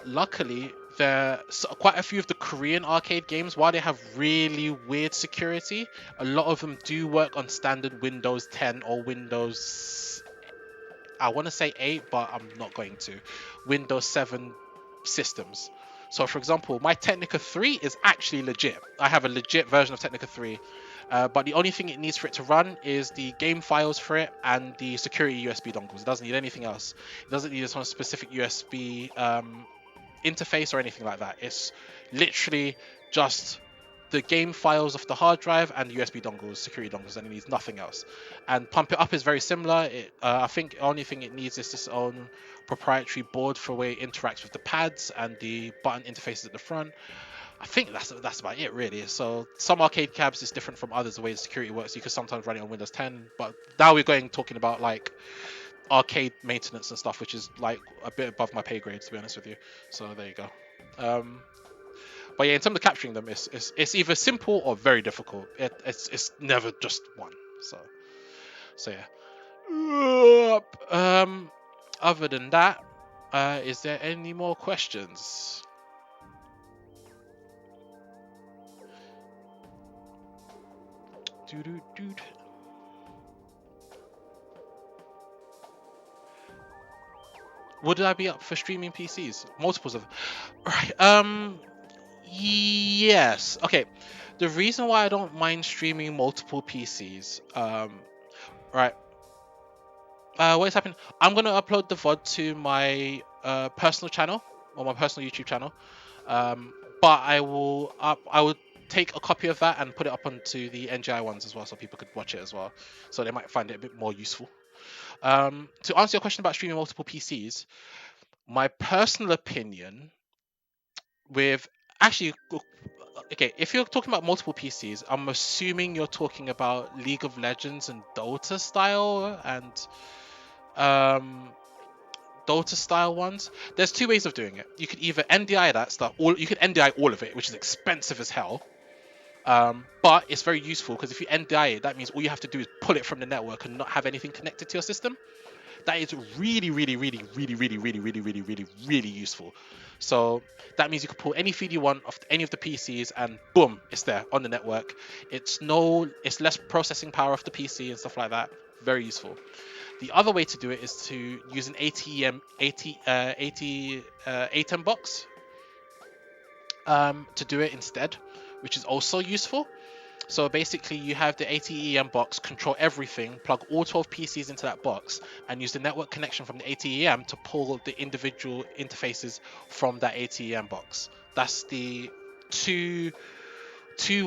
Luckily, quite a few of the Korean arcade games, while they have really weird security, a lot of them do work on standard Windows 10 or Windows, I want to say 8, but I'm not going to, Windows 7 systems. So, for example, my Technica 3 is actually legit. I have a legit version of Technica 3, but the only thing it needs for it to run is the game files for it and the security USB dongles. It doesn't need anything else. It doesn't need some specific USB interface or anything like that. It's literally just the game files off the hard drive and the USB dongles, security dongles, and it needs nothing else. And Pump It Up is very similar. I think the only thing it needs is its own proprietary board for where it interacts with the pads and the button interfaces at the front. I think that's about it, really. So some arcade cabs is different from others, the way the security works. You can sometimes run it on Windows 10, but now we're talking about like arcade maintenance and stuff, which is like a bit above my pay grade, to be honest with you. So there you go. But yeah, in terms of capturing them, it's either simple or very difficult. It's never just one. So yeah. Other than that, is there any more questions? Would I be up for streaming PCs? Multiples of, right? Yes. Okay. The reason why I don't mind streaming multiple PCs, right? What is happening? I'm gonna upload the VOD to my personal channel or my personal YouTube channel. But I will take a copy of that and put it up onto the NGI ones as well, so people could watch it as well. So they might find it a bit more useful. To answer your question about streaming multiple PCs, my personal opinion with actually, okay, if you're talking about multiple PCs, I'm assuming you're talking about League of Legends and Dota style and Dota style ones. There's two ways of doing it. You could either NDI that stuff, or you could NDI all of it, which is expensive as hell. But it's very useful because if you NDI it, that means all you have to do is pull it from the network and not have anything connected to your system. That is really, really, really, really, really, really, really, really, really, really useful. So that means you can pull any feed you want off any of the PCs and boom, it's there on the network. It's less processing power of the PC and stuff like that. Very useful. The other way to do it is to use an ATM box to do it instead, which is also useful. So basically, you have the ATEM box control everything, plug all 12 PCs into that box, and use the network connection from the ATEM to pull the individual interfaces from that ATEM box. That's the two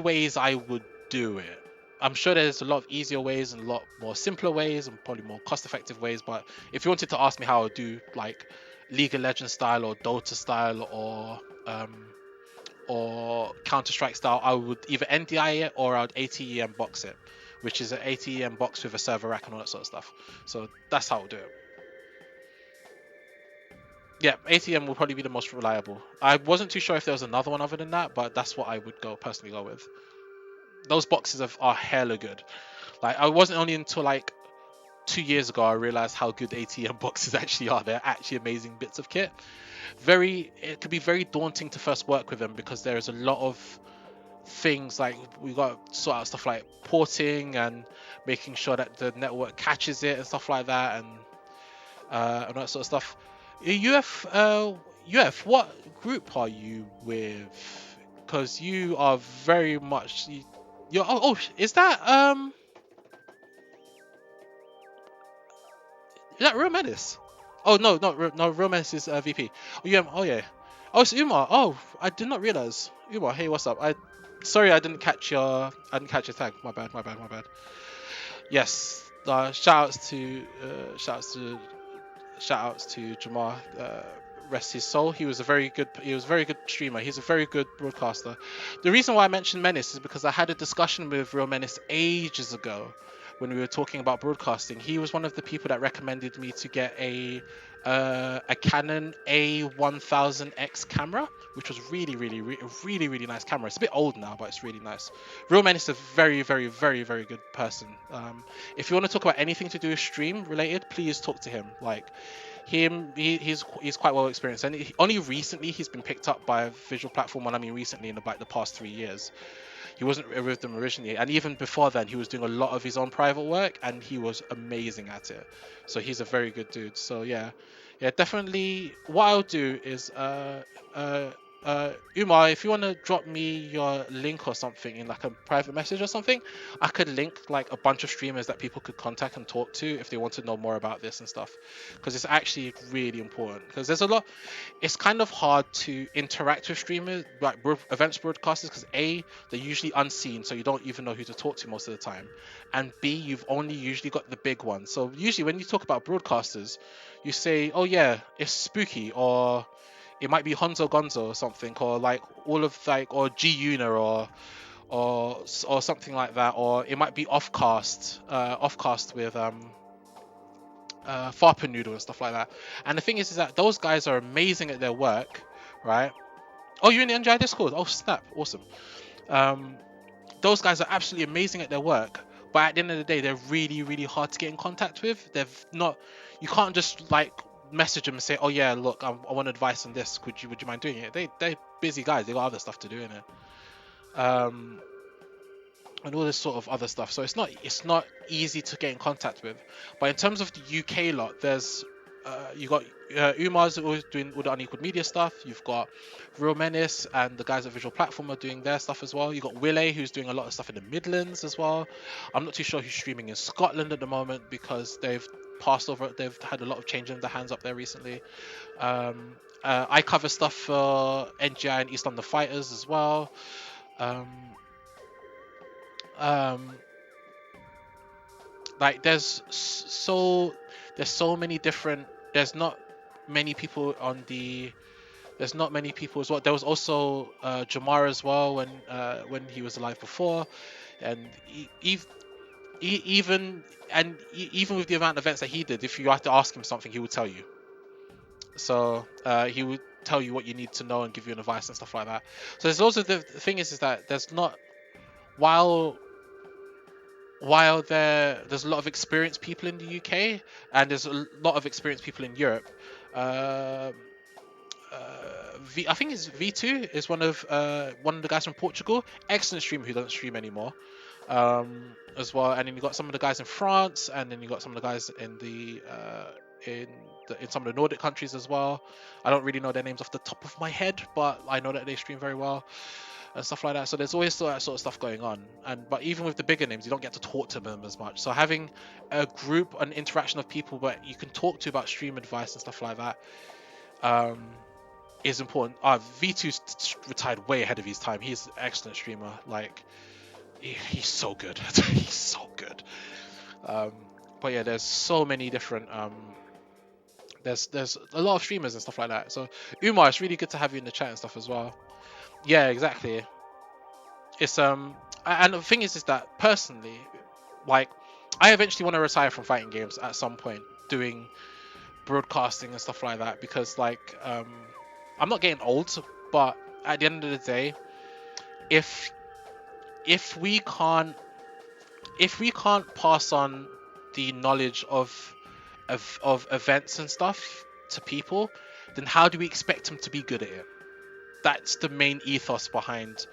ways I would do it. I'm sure there's a lot of easier ways and a lot more simpler ways and probably more cost-effective ways. But if you wanted to ask me how I would do like League of Legends style or Dota style or Counter-Strike style, I would either NDI it or I would ATEM box it, which is an ATEM box with a server rack and all that sort of stuff. So that's how I would do it. Yeah, ATM will probably be the most reliable. I wasn't too sure if there was another one other than that, but that's what I would personally go with. those boxes are hella good. Like I wasn't only until like 2 years ago I realized how good ATM boxes actually are. They're actually amazing bits of kit. It could be very daunting to first work with them because there is a lot of things like we got to sort out stuff like porting and making sure that the network catches it and stuff like that, and that sort of stuff. What group are you with? Because you are very much you're is that Real Menace? Oh no, no, Real Menace is VP. Oh yeah, oh yeah. Oh, it's Umar. Oh, I did not realize. Umar, hey, what's up? Sorry, I didn't catch your tag. My bad, my bad, my bad. Yes. Shout outs to Jamar. Rest his soul. He was a very good streamer. He's a very good broadcaster. The reason why I mentioned Menace is because I had a discussion with Real Menace ages ago when we were talking about broadcasting. He was one of the people that recommended me to get a Canon A1000X camera, which was really nice camera. It's a bit old now, but it's really nice. Real Menace is a very good person. If you want to talk about anything to do with stream related, please talk to him. Like he's quite well experienced, and only recently he's been picked up by a visual platform. And I mean recently, in like the past 3 years. He wasn't with them originally, and even before then, he was doing a lot of his own private work, and he was amazing at it. So he's a very good dude. So yeah, definitely. What I'll do is, Umar, if you want to drop me your link or something in like a private message or something, I could link like a bunch of streamers that people could contact and talk to if they want to know more about this and stuff, because it's actually really important. Because there's a lot, it's kind of hard to interact with streamers like events broadcasters because A, they're usually unseen, so you don't even know who to talk to most of the time, and B, you've only usually got the big ones. So usually when you talk about broadcasters, you say, oh yeah, it's Spooky, or it might be Honzo Gonzo or something, or like all of like, or G Una, or something like that, or it might be offcast with Farpa Noodle and stuff like that. And the thing is that those guys are amazing at their work, right? Oh, you're in the NGI Discord. Oh, snap. Awesome. Um, those guys are absolutely amazing at their work, but at the end of the day, they're really hard to get in contact with. They've not, you can't just like message them and say, oh yeah, look, I want advice on this. Would you mind doing it? They're busy guys. They got other stuff to do in it. And all this sort of other stuff. So it's not easy to get in contact with. But in terms of the UK lot, there's you got Umar's always doing all the unequal media stuff. You've got Real Menace and the guys at Visual Platform are doing their stuff as well. You got Willie, who's doing a lot of stuff in the Midlands as well. I'm not too sure who's streaming in Scotland at the moment because they've passed over. They've had a lot of change in the hands up there recently. I cover stuff for NGI and East London Fighters as well. Um, um, like there's so many different, there's not many people as well. There was also Jamar as well when he was alive before, and even with the amount of events that he did, if you had to ask him something, he would tell you. So he would tell you what you need to know and give you an advice and stuff like that. So there's also the thing is that there's not, while there's a lot of experienced people in the UK and there's a lot of experienced people in Europe. Uh, I think it's V2 is one of the guys from Portugal, excellent streamer who doesn't stream anymore, as well. And then you got some of the guys in France, and then you got some of the guys in some of the Nordic countries as well. I don't really know their names off the top of my head, but I know that they stream very well and stuff like that. So there's always that sort of stuff going on. But even with the bigger names, you don't get to talk to them as much. So having a group, an interaction of people that you can talk to about stream advice and stuff like that, is important. V2's retired way ahead of his time. He's an excellent streamer. Like he's so good. He's so good. But yeah, there's so many different there's a lot of streamers and stuff like that. So Umar, it's really good to have you in the chat and stuff as well. Yeah, exactly. It's and the thing is that personally, like, I eventually want to retire from fighting games at some point, doing broadcasting and stuff like that, because like I'm not getting old, but at the end of the day, if if we can't pass on the knowledge of events and stuff to people, then how do we expect them to be good at it? That's the main ethos behind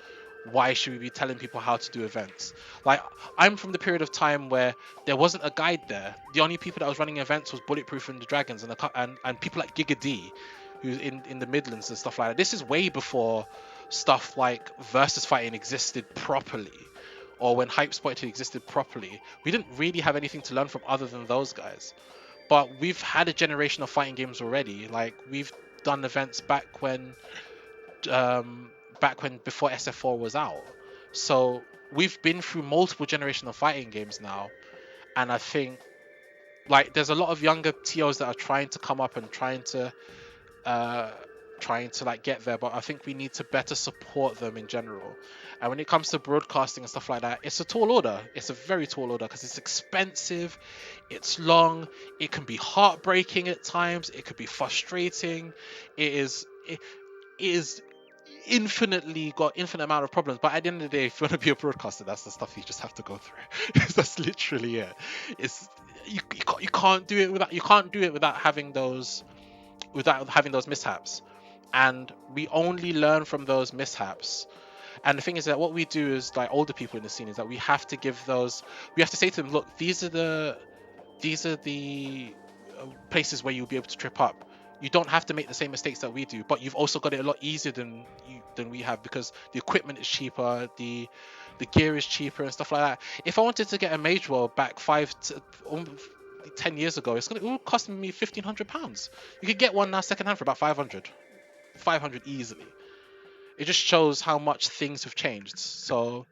why should we be telling people how to do events. Like, I'm from the period of time where there wasn't a guide there. The only people that was running events was Bulletproof and the Dragons and people like Giga D, who's in the Midlands and stuff like that. This is way before stuff like versus fighting existed properly, or when Hype Spotted existed properly. We didn't really have anything to learn from other than those guys. But we've had a generation of fighting games already. Like, we've done events um, back when before SF4 was out. So we've been through multiple generations of fighting games now, and I think like there's a lot of younger TOs that are trying to come up and uh, trying to like get there, but I think we need to better support them in general. And when it comes to broadcasting and stuff like that, it's a tall order. It's a very tall order because it's expensive, it's long, it can be heartbreaking at times, it could be frustrating. It is infinitely got infinite amount of problems, but at the end of the day, if you want to be a broadcaster, that's the stuff you just have to go through. That's literally it. It's you can't do it without having those mishaps, and we only learn from those mishaps. And the thing is that what we do is, like, older people in the scene, is that we have to say to them, look, these are the places where you'll be able to trip up. You don't have to make the same mistakes that we do, but you've also got it a lot easier than we have, because the equipment is cheaper, the gear is cheaper and stuff like that. If I wanted to get a Mage World back 10 years ago, it would cost me £1,500. You could get one now second hand for about 500 easily. It just shows how much things have changed. So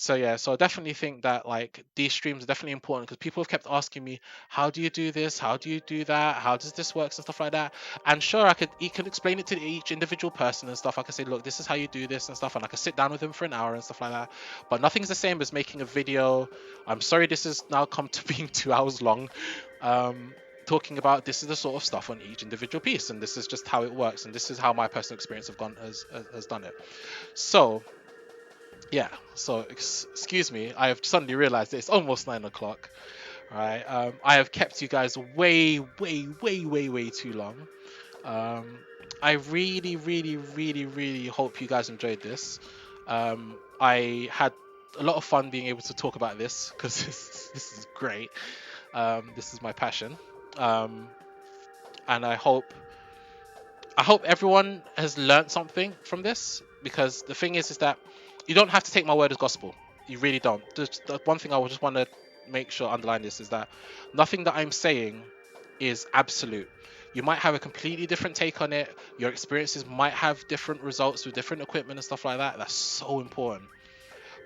yeah, so I definitely think that like these streams are definitely important, because people have kept asking me, how do you do this, how do you do that, how does this work and stuff like that. And sure, you can explain it to each individual person and stuff. I can say, look, this is how you do this and stuff, and I can sit down with them for an hour and stuff like that. But nothing's the same as making a video. I'm sorry this has now come to being 2 hours long, talking about this is the sort of stuff on each individual piece, and this is just how it works, and this is how my personal experience has done it. So yeah, so excuse me, I have suddenly realized that it's almost 9 o'clock. Right, I have kept you guys way too long. I really hope you guys enjoyed this. I had a lot of fun being able to talk about this, because this is great. This is my passion. And I hope everyone has learned something from this, because the thing is that you don't have to take my word as gospel. You really don't. The one thing I would just want to make sure underline this is that nothing that I'm saying is absolute. You might have a completely different take on it. Your experiences might have different results with different equipment and stuff like that. That's so important.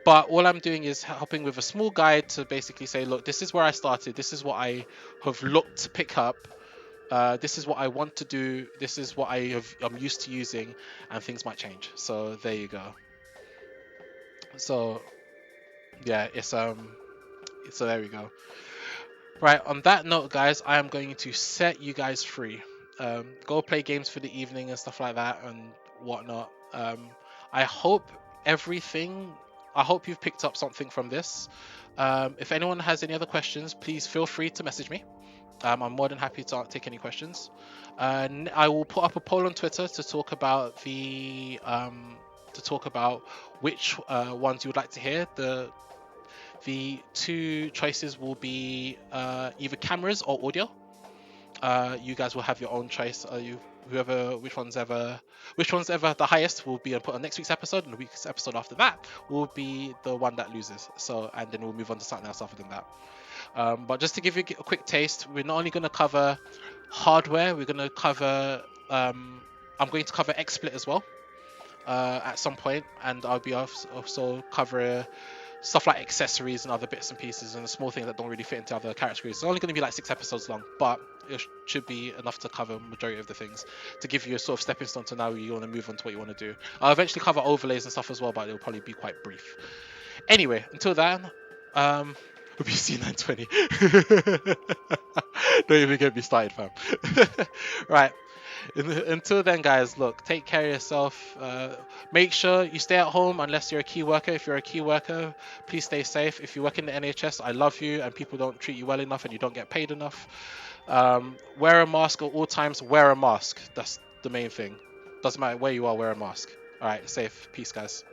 But all I'm doing is helping with a small guide to basically say, look, this is where I started. This is what I have looked to pick up. This is what I want to do. This is what I'm used to using, and things might change. So there you go. So yeah, so there we go. Right, on that note, guys, I am going to set you guys free. Go play games for the evening and stuff like that and whatnot. I hope everything. I hope you've picked up something from this. If anyone has any other questions, please feel free to message me. I'm more than happy to take any questions. I will put up a poll on Twitter to talk about which ones you would like to hear. The two choices will be either cameras or audio. You guys will have your own choice. Which one's ever the highest will be put on next week's episode, and the week's episode after that will be the one that loses. So, and then we'll move on to something else after than that. But just to give you a quick taste, we're not only going to cover hardware, we're going to cover. I'm going to cover XSplit as well at some point, and I'll be also cover stuff like accessories and other bits and pieces and small things that don't really fit into other categories. It's only going to be like 6 episodes long, but it should be enough to cover majority of the things, to give you a sort of stepping stone to now you want to move on to what you want to do. I'll eventually cover overlays and stuff as well, but it'll probably be quite brief. Anyway, until then, we'll be C920. Don't even get me started, fam. Right. Until then, guys, look, take care of yourself. Make sure you stay at home unless you're a key worker. If you're a key worker, please stay safe. If you work in the NHS, I love you, and people don't treat you well enough and you don't get paid enough. Wear a mask at all times. Wear a mask. That's the main thing. Doesn't matter where you are, wear a mask. All right, safe. Peace, guys.